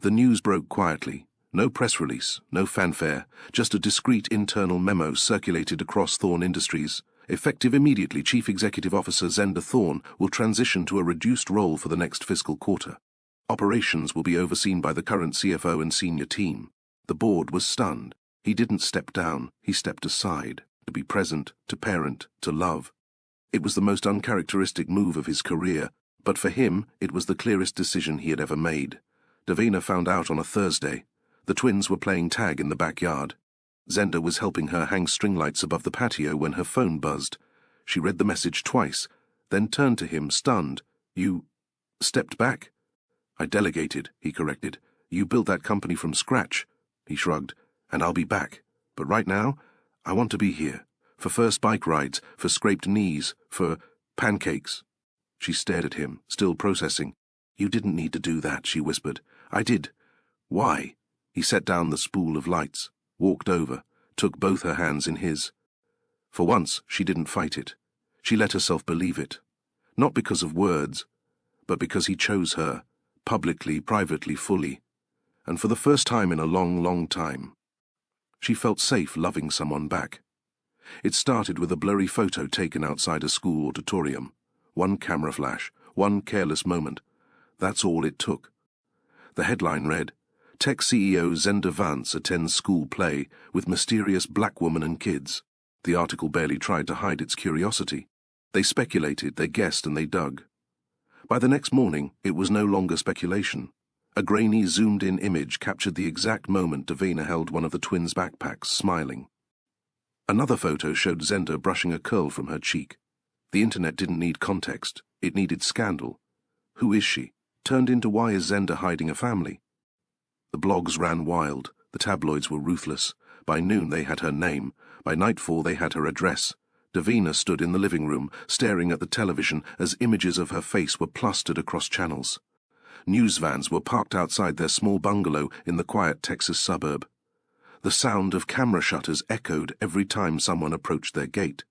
The news broke quietly. No press release, no fanfare, just a discreet internal memo circulated across Thorne Industries. Effective immediately, Chief Executive Officer Zenda Thorne will transition to a reduced role for the next fiscal quarter. Operations will be overseen by the current CFO and senior team. The board was stunned. He didn't step down, he stepped aside, to be present, to parent, to love. It was the most uncharacteristic move of his career, but for him it was the clearest decision he had ever made. Davina found out on a Thursday. The twins were playing tag in the backyard. Zenda was helping her hang string lights above the patio when her phone buzzed. She read the message twice, then turned to him, stunned. You stepped back? I delegated, he corrected. You built that company from scratch. He shrugged. And I'll be back. But right now, I want to be here. For first bike rides, for scraped knees, for pancakes. She stared at him, still processing. You didn't need to do that, she whispered. I did. Why? He set down the spool of lights, walked over, took both her hands in his. For once, she didn't fight it. She let herself believe it. Not because of words, but because he chose her, publicly, privately, fully. And for the first time in a long, long time, she felt safe loving someone back. It started with a blurry photo taken outside a school auditorium. One camera flash, one careless moment. That's all it took. The headline read, Tech CEO Zenda Vance attends school play with mysterious black woman and kids. The article barely tried to hide its curiosity. They speculated, they guessed, and they dug. By the next morning, it was no longer speculation. A grainy, zoomed-in image captured the exact moment Davina held one of the twins' backpacks, smiling. Another photo showed Zenda brushing a curl from her cheek. The internet didn't need context. It needed scandal. Who is she? Turned into why is Zenda hiding a family? The blogs ran wild. The tabloids were ruthless. By noon they had her name. By nightfall they had her address. Davina stood in the living room, staring at the television as images of her face were plastered across channels. News vans were parked outside their small bungalow in the quiet Texas suburb. The sound of camera shutters echoed every time someone approached their gate.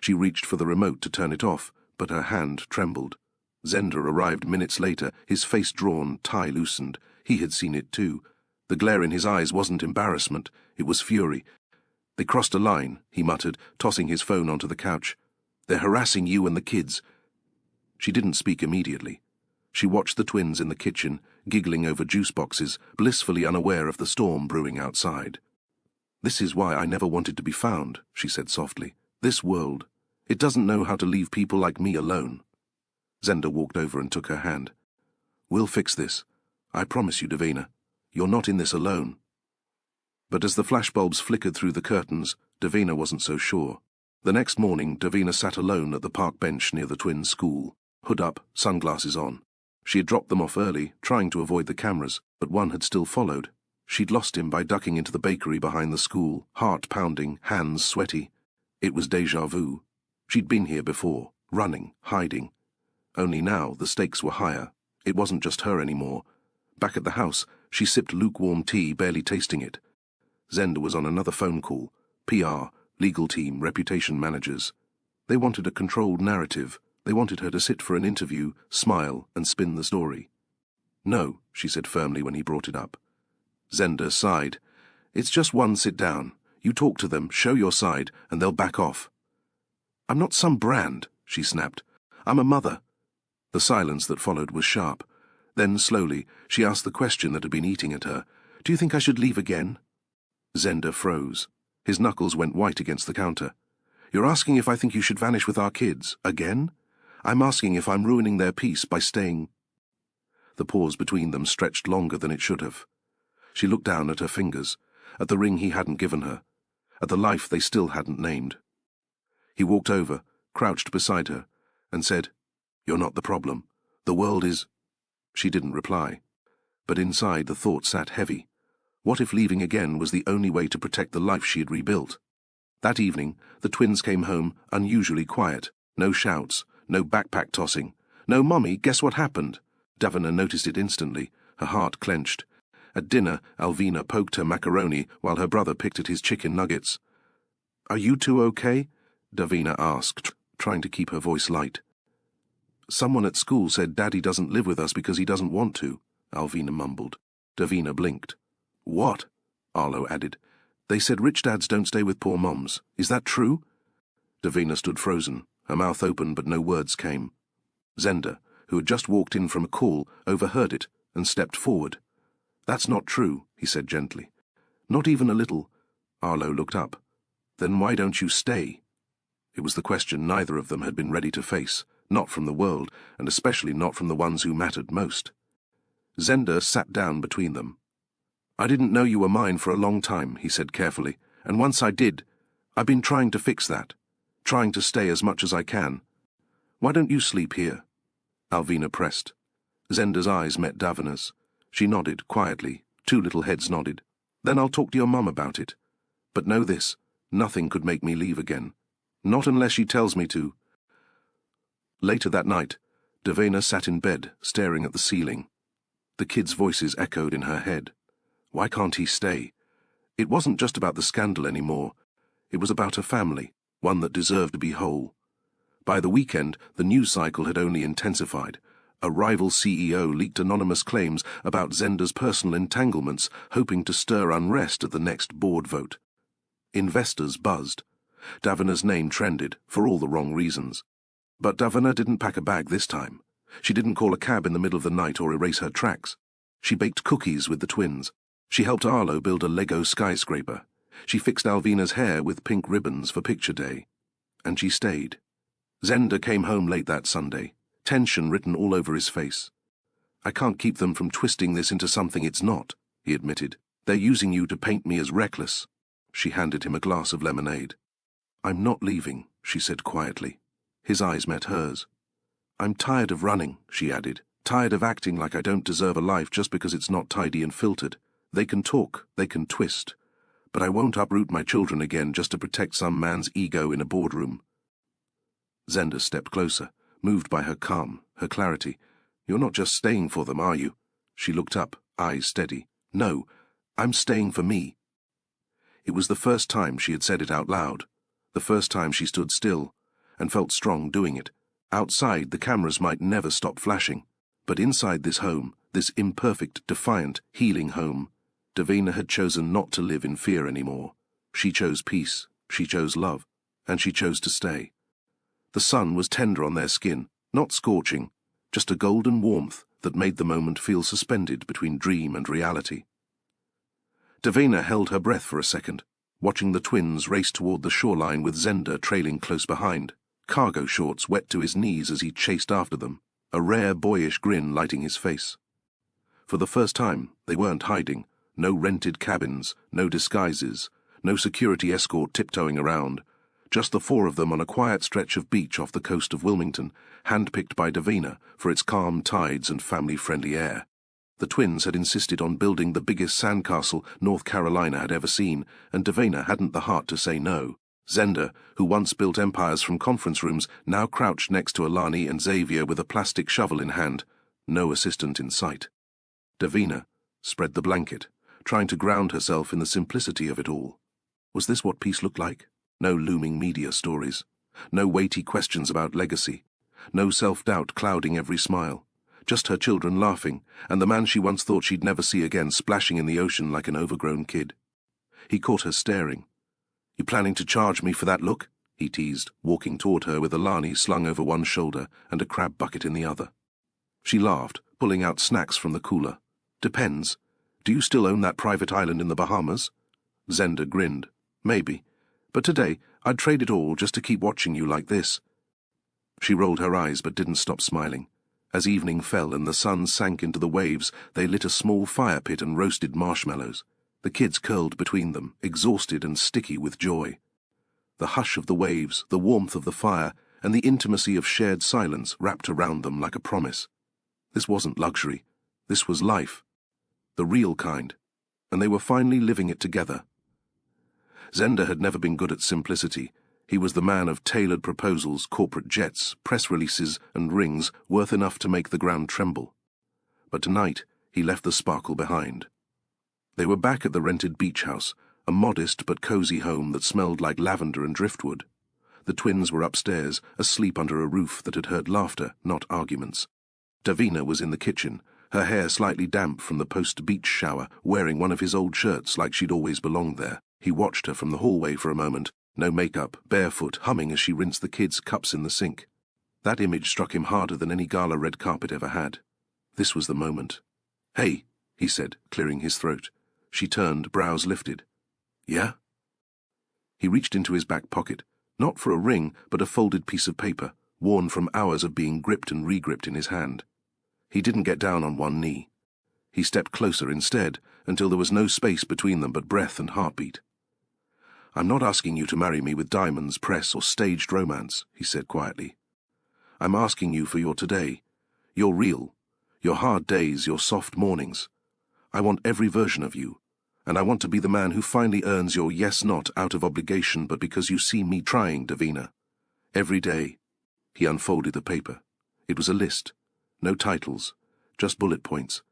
She reached for the remote to turn it off, but her hand trembled. Zenda arrived minutes later, his face drawn, tie loosened. He had seen it too. The glare in his eyes wasn't embarrassment, it was fury. They crossed a line, he muttered, tossing his phone onto the couch. They're harassing you and the kids. She didn't speak immediately. She watched the twins in the kitchen, giggling over juice boxes, blissfully unaware of the storm brewing outside. This is why I never wanted to be found, she said softly. This world. It doesn't know how to leave people like me alone. Zenda walked over and took her hand. We'll fix this. I promise you, Davina. You're not in this alone. But as the flashbulbs flickered through the curtains, Davina wasn't so sure. The next morning, Davina sat alone at the park bench near the twins' school, hood up, sunglasses on. She had dropped them off early, trying to avoid the cameras, but one had still followed. She'd lost him by ducking into the bakery behind the school, heart pounding, hands sweaty. It was déjà vu. She'd been here before, running, hiding. Only now the stakes were higher. It wasn't just her anymore. Back at the house, she sipped lukewarm tea, barely tasting it. Zenda was on another phone call. PR, legal team, reputation managers. They wanted a controlled narrative. They wanted her to sit for an interview, smile, and spin the story. No, she said firmly when he brought it up. Zenda sighed. It's just one sit down. You talk to them, show your side, and they'll back off. I'm not some brand, she snapped. I'm a mother. The silence that followed was sharp. Then, slowly, she asked the question that had been eating at her. Do you think I should leave again? Zenda froze. His knuckles went white against the counter. You're asking if I think you should vanish with our kids, again? I'm asking if I'm ruining their peace by staying. The pause between them stretched longer than it should have. She looked down at her fingers, at the ring he hadn't given her, at the life they still hadn't named. He walked over, crouched beside her, and said, You're not the problem. The world is... She didn't reply. But inside the thought sat heavy. What if leaving again was the only way to protect the life she had rebuilt? That evening, the twins came home unusually quiet. No shouts, no backpack tossing. No, Mummy, guess what happened? Davina noticed it instantly. Her heart clenched. At dinner, Alvina poked her macaroni while her brother picked at his chicken nuggets. Are you two okay? Davina asked, trying to keep her voice light. Someone at school said Daddy doesn't live with us because he doesn't want to, Alvina mumbled. Davina blinked. What? Arlo added. They said rich dads don't stay with poor moms. Is that true? Davina stood frozen, her mouth open but no words came. Zenda, who had just walked in from a call, overheard it and stepped forward. That's not true, he said gently. Not even a little. Arlo looked up. Then why don't you stay? It was the question neither of them had been ready to face, not from the world, and especially not from the ones who mattered most. Zenda sat down between them. I didn't know you were mine for a long time, he said carefully, and once I did, I've been trying to fix that, trying to stay as much as I can. Why don't you sleep here? Alvina pressed. Zenda's eyes met Davina's. She nodded quietly, two little heads nodded. Then I'll talk to your mum about it. But know this, nothing could make me leave again. Not unless she tells me to. Later that night, Davina sat in bed, staring at the ceiling. The kids' voices echoed in her head. Why can't he stay? It wasn't just about the scandal anymore. It was about a family, one that deserved to be whole. By the weekend, the news cycle had only intensified. A rival CEO leaked anonymous claims about Zenda's personal entanglements, hoping to stir unrest at the next board vote. Investors buzzed. Davina's name trended, for all the wrong reasons. But Davina didn't pack a bag this time. She didn't call a cab in the middle of the night or erase her tracks. She baked cookies with the twins. She helped Arlo build a Lego skyscraper. She fixed Alvina's hair with pink ribbons for picture day. And she stayed. Zenda came home late that Sunday, tension written all over his face. I can't keep them from twisting this into something it's not, he admitted. They're using you to paint me as reckless. She handed him a glass of lemonade. I'm not leaving, she said quietly. His eyes met hers. I'm tired of running, she added, tired of acting like I don't deserve a life just because it's not tidy and filtered. They can talk, they can twist. But I won't uproot my children again just to protect some man's ego in a boardroom. Zenda stepped closer, moved by her calm, her clarity. You're not just staying for them, are you? She looked up, eyes steady. No, I'm staying for me. It was the first time she had said it out loud, the first time she stood still, and felt strong doing it. Outside, the cameras might never stop flashing, but inside this home, this imperfect, defiant, healing home, Davina had chosen not to live in fear anymore. She chose peace, she chose love, and she chose to stay. The sun was tender on their skin, not scorching, just a golden warmth that made the moment feel suspended between dream and reality. Davina held her breath for a second, watching the twins race toward the shoreline with Zenda trailing close behind, cargo shorts wet to his knees as he chased after them, a rare boyish grin lighting his face. For the first time, they weren't hiding, no rented cabins, no disguises, no security escort tiptoeing around, just the four of them on a quiet stretch of beach off the coast of Wilmington, handpicked by Davina for its calm tides and family-friendly air. The twins had insisted on building the biggest sandcastle North Carolina had ever seen, and Davina hadn't the heart to say no. Zenda, who once built empires from conference rooms, now crouched next to Alani and Xavier with a plastic shovel in hand. No assistant in sight. Davina spread the blanket, trying to ground herself in the simplicity of it all. Was this what peace looked like? No looming media stories. No weighty questions about legacy. No self-doubt clouding every smile. Just her children laughing, and the man she once thought she'd never see again splashing in the ocean like an overgrown kid. He caught her staring. "You planning to charge me for that look?" he teased, walking toward her with Alani slung over one shoulder and a crab bucket in the other. She laughed, pulling out snacks from the cooler. "Depends. Do you still own that private island in the Bahamas?" Zenda grinned. "Maybe. But today, I'd trade it all just to keep watching you like this." She rolled her eyes but didn't stop smiling. As evening fell and the sun sank into the waves, they lit a small fire pit and roasted marshmallows. The kids curled between them, exhausted and sticky with joy. The hush of the waves, the warmth of the fire, and the intimacy of shared silence wrapped around them like a promise. This wasn't luxury. This was life. The real kind. And they were finally living it together. Zenda had never been good at simplicity. He was the man of tailored proposals, corporate jets, press releases, and rings worth enough to make the ground tremble. But tonight, he left the sparkle behind. They were back at the rented beach house, a modest but cozy home that smelled like lavender and driftwood. The twins were upstairs, asleep under a roof that had heard laughter, not arguments. Davina was in the kitchen, her hair slightly damp from the post-beach shower, wearing one of his old shirts like she'd always belonged there. He watched her from the hallway for a moment, no makeup, barefoot, humming as she rinsed the kids' cups in the sink. That image struck him harder than any gala red carpet ever had. This was the moment. "Hey," he said, clearing his throat. She turned, brows lifted. "Yeah?" He reached into his back pocket, not for a ring, but a folded piece of paper, worn from hours of being gripped and re-gripped in his hand. He didn't get down on one knee. He stepped closer instead, until there was no space between them but breath and heartbeat. "I'm not asking you to marry me with diamonds, press, or staged romance," he said quietly. "I'm asking you for your today, your real, your hard days, your soft mornings. I want every version of you, and I want to be the man who finally earns your yes not out of obligation but because you see me trying, Davina. Every day." He unfolded the paper. It was a list. No titles, just bullet points.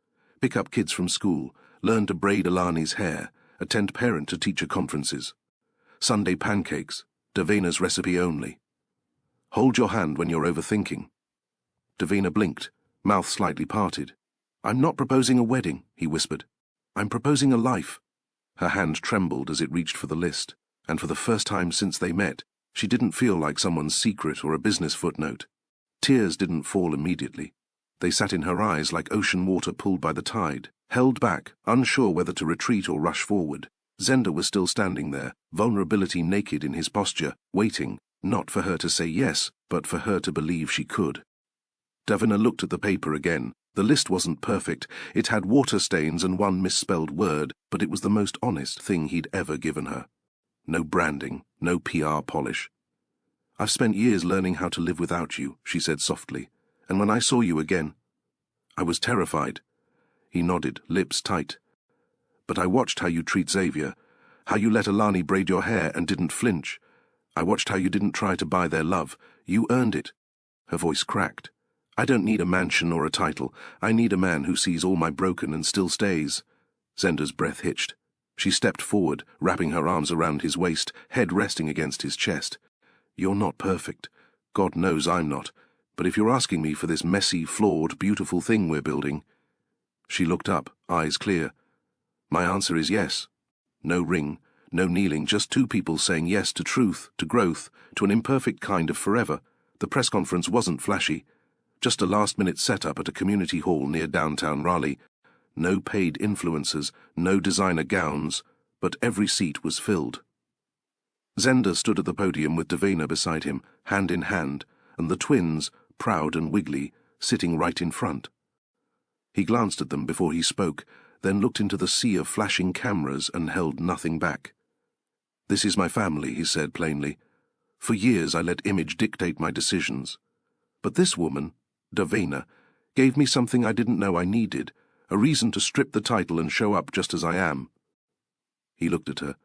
Pick up kids from school, learn to braid Alani's hair, attend parent-to-teacher conferences. Sunday pancakes, Davina's recipe only. Hold your hand when you're overthinking. Davina blinked, mouth slightly parted. "I'm not proposing a wedding," he whispered. "I'm proposing a life." Her hand trembled as it reached for the list, and for the first time since they met, she didn't feel like someone's secret or a business footnote. Tears didn't fall immediately. They sat in her eyes like ocean water pulled by the tide, held back, unsure whether to retreat or rush forward. Zenda was still standing there, vulnerability naked in his posture, waiting, not for her to say yes, but for her to believe she could. Davina looked at the paper again. The list wasn't perfect. It had water stains and one misspelled word, but it was the most honest thing he'd ever given her. No branding, no PR polish. "I've spent years learning how to live without you," she said softly, "and when I saw you again, I was terrified." He nodded, lips tight. "But I watched how you treat Xavier, how you let Alani braid your hair and didn't flinch. I watched how you didn't try to buy their love. You earned it." Her voice cracked. "I don't need a mansion or a title. I need a man who sees all my broken and still stays." Zenda's breath hitched. She stepped forward, wrapping her arms around his waist, head resting against his chest. "You're not perfect. God knows I'm not. But if you're asking me for this messy, flawed, beautiful thing we're building—" She looked up, eyes clear. "My answer is yes. No ring, no kneeling, just two people saying yes to truth, to growth, to an imperfect kind of forever." The press conference wasn't flashy. Just a last-minute setup at a community hall near downtown Raleigh. No paid influencers, no designer gowns, but every seat was filled. Zenda stood at the podium with Davina beside him, hand in hand, and the twins, proud and wiggly, sitting right in front. He glanced at them before he spoke, then looked into the sea of flashing cameras and held nothing back. "This is my family," he said plainly. "For years I let image dictate my decisions. But this woman, Davina, gave me something I didn't know I needed, A reason to strip the title and show up just as I am. He looked at her.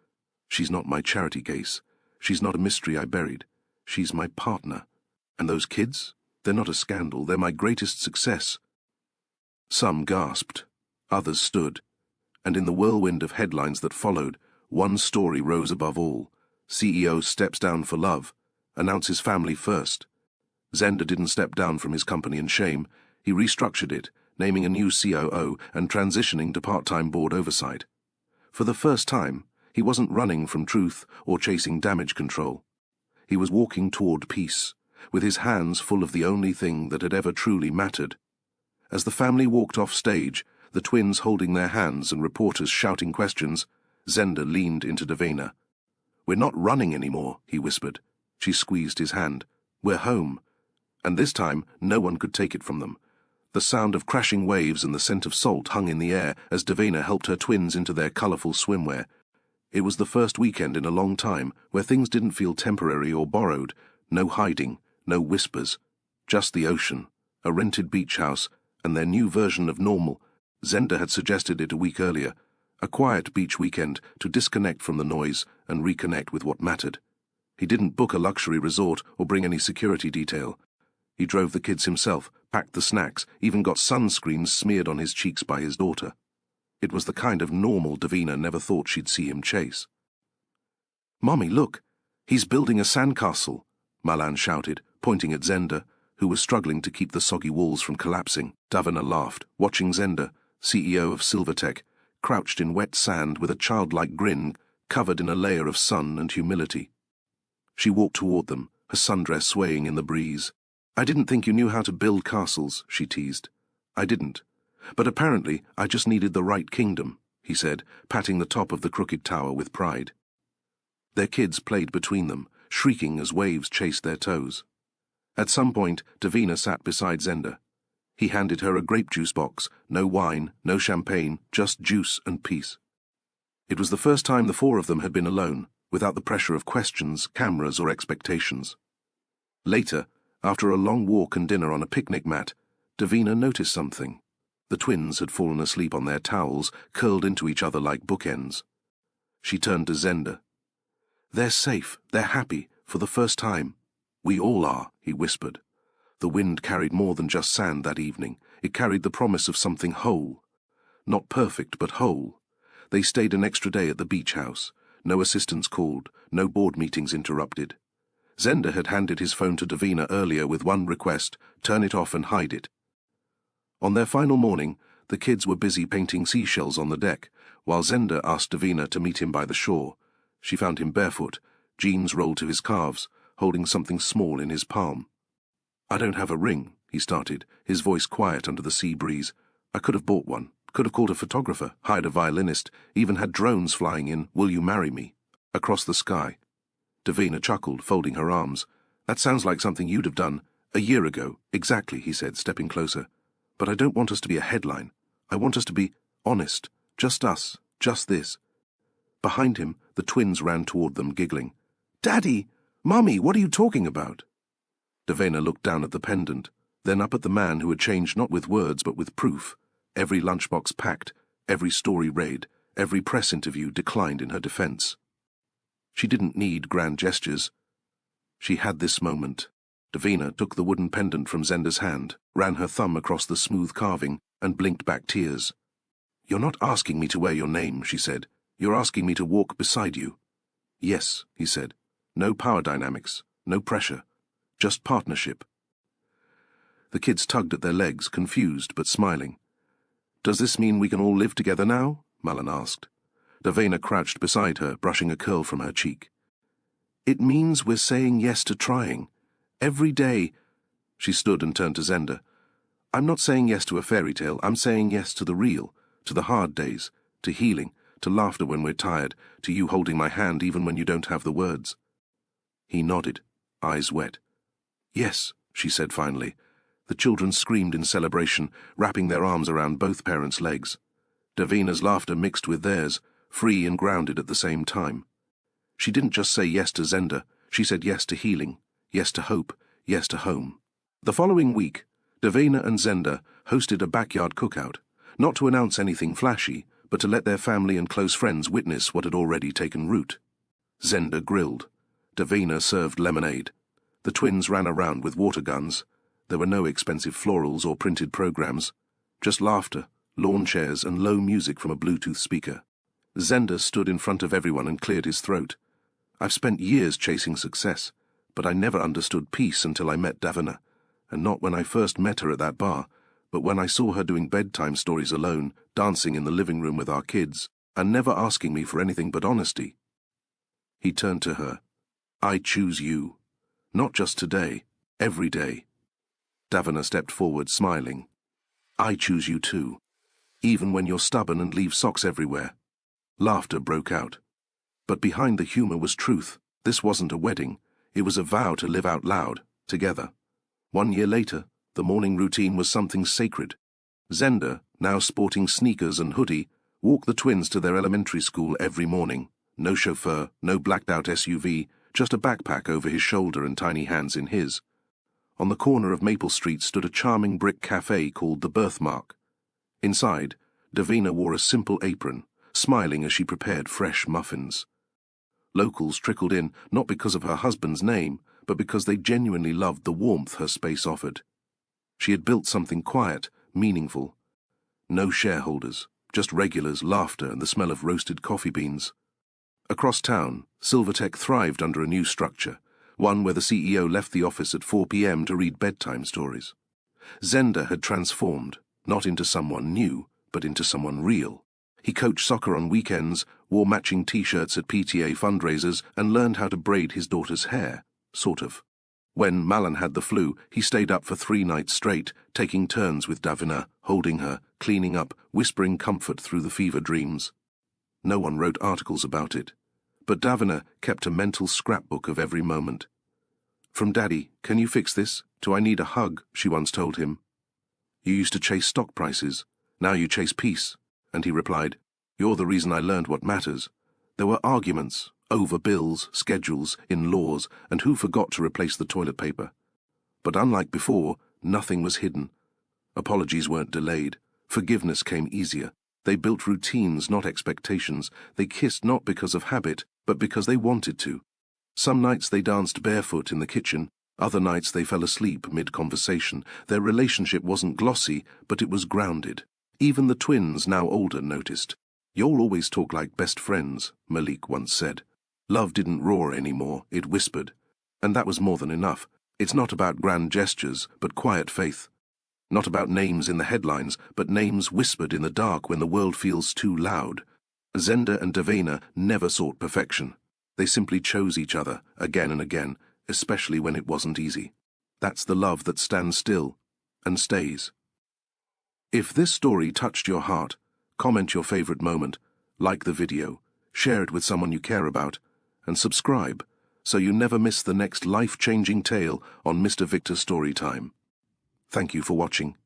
She's not my charity case. She's not a mystery I buried. She's my partner. And those kids? They're not a scandal. They're my greatest success. Some gasped. Others stood. And in the whirlwind of headlines that followed, one story rose above all. CEO steps down for love. Announces family first. Zender didn't step down from his company in shame. He restructured it, naming a new COO and transitioning to part-time board oversight. For the first time, he wasn't running from truth or chasing damage control. He was walking toward peace, with his hands full of the only thing that had ever truly mattered. As the family walked off stage, the twins holding their hands and reporters shouting questions, Zender leaned into Davina. "We're not running anymore," he whispered. She squeezed his hand. "We're home." And this time, no one could take it from them. The sound of crashing waves and the scent of salt hung in the air as Davina helped her twins into their colourful swimwear. It was the first weekend in a long time where things didn't feel temporary or borrowed. No hiding, no whispers. Just the ocean, a rented beach house, and their new version of normal. Zender had suggested it a week earlier. A quiet beach weekend to disconnect from the noise and reconnect with what mattered. He didn't book a luxury resort or bring any security detail. He drove the kids himself, packed the snacks, even got sunscreen smeared on his cheeks by his daughter. It was the kind of normal Davina never thought she'd see him chase. "Mommy, look! He's building a sandcastle," Malan shouted, pointing at Zender, who was struggling to keep the soggy walls from collapsing. Davina laughed, watching Zender, CEO of Silvertech, crouched in wet sand with a childlike grin covered in a layer of sun and humility. She walked toward them, her sundress swaying in the breeze. "I didn't think you knew how to build castles," she teased. "I didn't. But apparently I just needed the right kingdom," he said, patting the top of the crooked tower with pride. Their kids played between them, shrieking as waves chased their toes. At some point, Davina sat beside Zender. He handed her a grape juice box, no wine, no champagne, just juice and peace. It was the first time the four of them had been alone, without the pressure of questions, cameras, or expectations. Later, after a long walk and dinner on a picnic mat, Davina noticed something. The twins had fallen asleep on their towels, curled into each other like bookends. She turned to Zender. "They're safe, they're happy, for the first time." "We all are," he whispered. The wind carried more than just sand that evening. It carried the promise of something whole. Not perfect, but whole. They stayed an extra day at the beach house. No assistants called, no board meetings interrupted. Zender had handed his phone to Davina earlier with one request: turn it off and hide it. On their final morning, the kids were busy painting seashells on the deck, while Zender asked Davina to meet him by the shore. She found him barefoot, jeans rolled to his calves, holding something small in his palm. "I don't have a ring," he started, his voice quiet under the sea breeze. "I could have bought one, could have called a photographer, hired a violinist, even had drones flying in, 'Will you marry me?' across the sky." Davina chuckled, folding her arms. "That sounds like something you'd have done a year ago." "Exactly," he said, stepping closer. "But I don't want us to be a headline. I want us to be honest. Just us. Just this." Behind him, the twins ran toward them, giggling. "Daddy! Mommy, what are you talking about?" Davina looked down at the pendant, then up at the man who had changed not with words but with proof. Every lunchbox packed, every story read, every press interview declined in her defense. She didn't need grand gestures. She had this moment. Davina took the wooden pendant from Zender's hand, ran her thumb across the smooth carving, and blinked back tears. "You're not asking me to wear your name," she said. "You're asking me to walk beside you." "Yes," he said. "No power dynamics, no pressure. Just partnership." The kids tugged at their legs, confused but smiling. "Does this mean we can all live together now?" Malan asked. Davina crouched beside her, brushing a curl from her cheek. "It means we're saying yes to trying. Every day." She stood and turned to Zender. "I'm not saying yes to a fairy tale. I'm saying yes to the real, to the hard days, to healing, to laughter when we're tired, to you holding my hand even when you don't have the words." He nodded, eyes wet. "Yes," she said finally. The children screamed in celebration, wrapping their arms around both parents' legs. Davina's laughter mixed with theirs, free and grounded at the same time. She didn't just say yes to Zender, she said yes to healing, yes to hope, yes to home. The following week, Davina and Zender hosted a backyard cookout, not to announce anything flashy, but to let their family and close friends witness what had already taken root. Zenda grilled. Davina served lemonade. The twins ran around with water guns. There were no expensive florals or printed programs, just laughter, lawn chairs, and low music from a Bluetooth speaker. Zenda stood in front of everyone and cleared his throat. I've spent years chasing success, but I never understood peace until I met Davina, and not when I first met her at that bar, but when I saw her doing bedtime stories alone, dancing in the living room with our kids, and never asking me for anything but honesty. He turned to her. I choose you. Not just today, every day. Davina stepped forward, smiling. I choose you too, even when you're stubborn and leave socks everywhere. Laughter broke out. But behind the humor was truth. This wasn't a wedding. It was a vow to live out loud, together. 1 year later, the morning routine was something sacred. Zenda, now sporting sneakers and hoodie, walked the twins to their elementary school every morning. No chauffeur, no blacked-out SUV, just a backpack over his shoulder and tiny hands in his. On the corner of Maple Street stood a charming brick cafe called the Birthma. Inside, Davina wore a simple apron, smiling as she prepared fresh muffins. Locals trickled in, not because of her husband's name, but because they genuinely loved the warmth her space offered. She had built something quiet, meaningful. No shareholders, just regulars, laughter, and the smell of roasted coffee beans. Across town, Silvertech thrived under a new structure, one where the CEO left the office at 4 p.m. to read bedtime stories. Zenda had transformed, not into someone new, but into someone real. He coached soccer on weekends, wore matching T-shirts at PTA fundraisers, and learned how to braid his daughter's hair, sort of. When Malin had the flu, he stayed up for 3 nights straight, taking turns with Davina, holding her, cleaning up, whispering comfort through the fever dreams. No one wrote articles about it, but Davina kept a mental scrapbook of every moment. From Daddy, can you fix this? To I need a hug, she once told him. You used to chase stock prices, now you chase peace. And he replied, you're the reason I learned what matters. There were arguments, over bills, schedules, in-laws, and who forgot to replace the toilet paper. But unlike before, nothing was hidden. Apologies weren't delayed. Forgiveness came easier. They built routines, not expectations. They kissed not because of habit, but because they wanted to. Some nights they danced barefoot in the kitchen. Other nights they fell asleep mid-conversation. Their relationship wasn't glossy, but it was grounded. Even the twins, now older, noticed. You'll always talk like best friends, Malik once said. Love didn't roar anymore, it whispered. And that was more than enough. It's not about grand gestures, but quiet faith. Not about names in the headlines, but names whispered in the dark when the world feels too loud. Zenda and Davina never sought perfection. They simply chose each other, again and again, especially when it wasn't easy. That's the love that stands still and stays. If this story touched your heart, comment your favorite moment, like the video, share it with someone you care about, and subscribe so you never miss the next life-changing tale on Mr. Victor Storytime. Thank you for watching.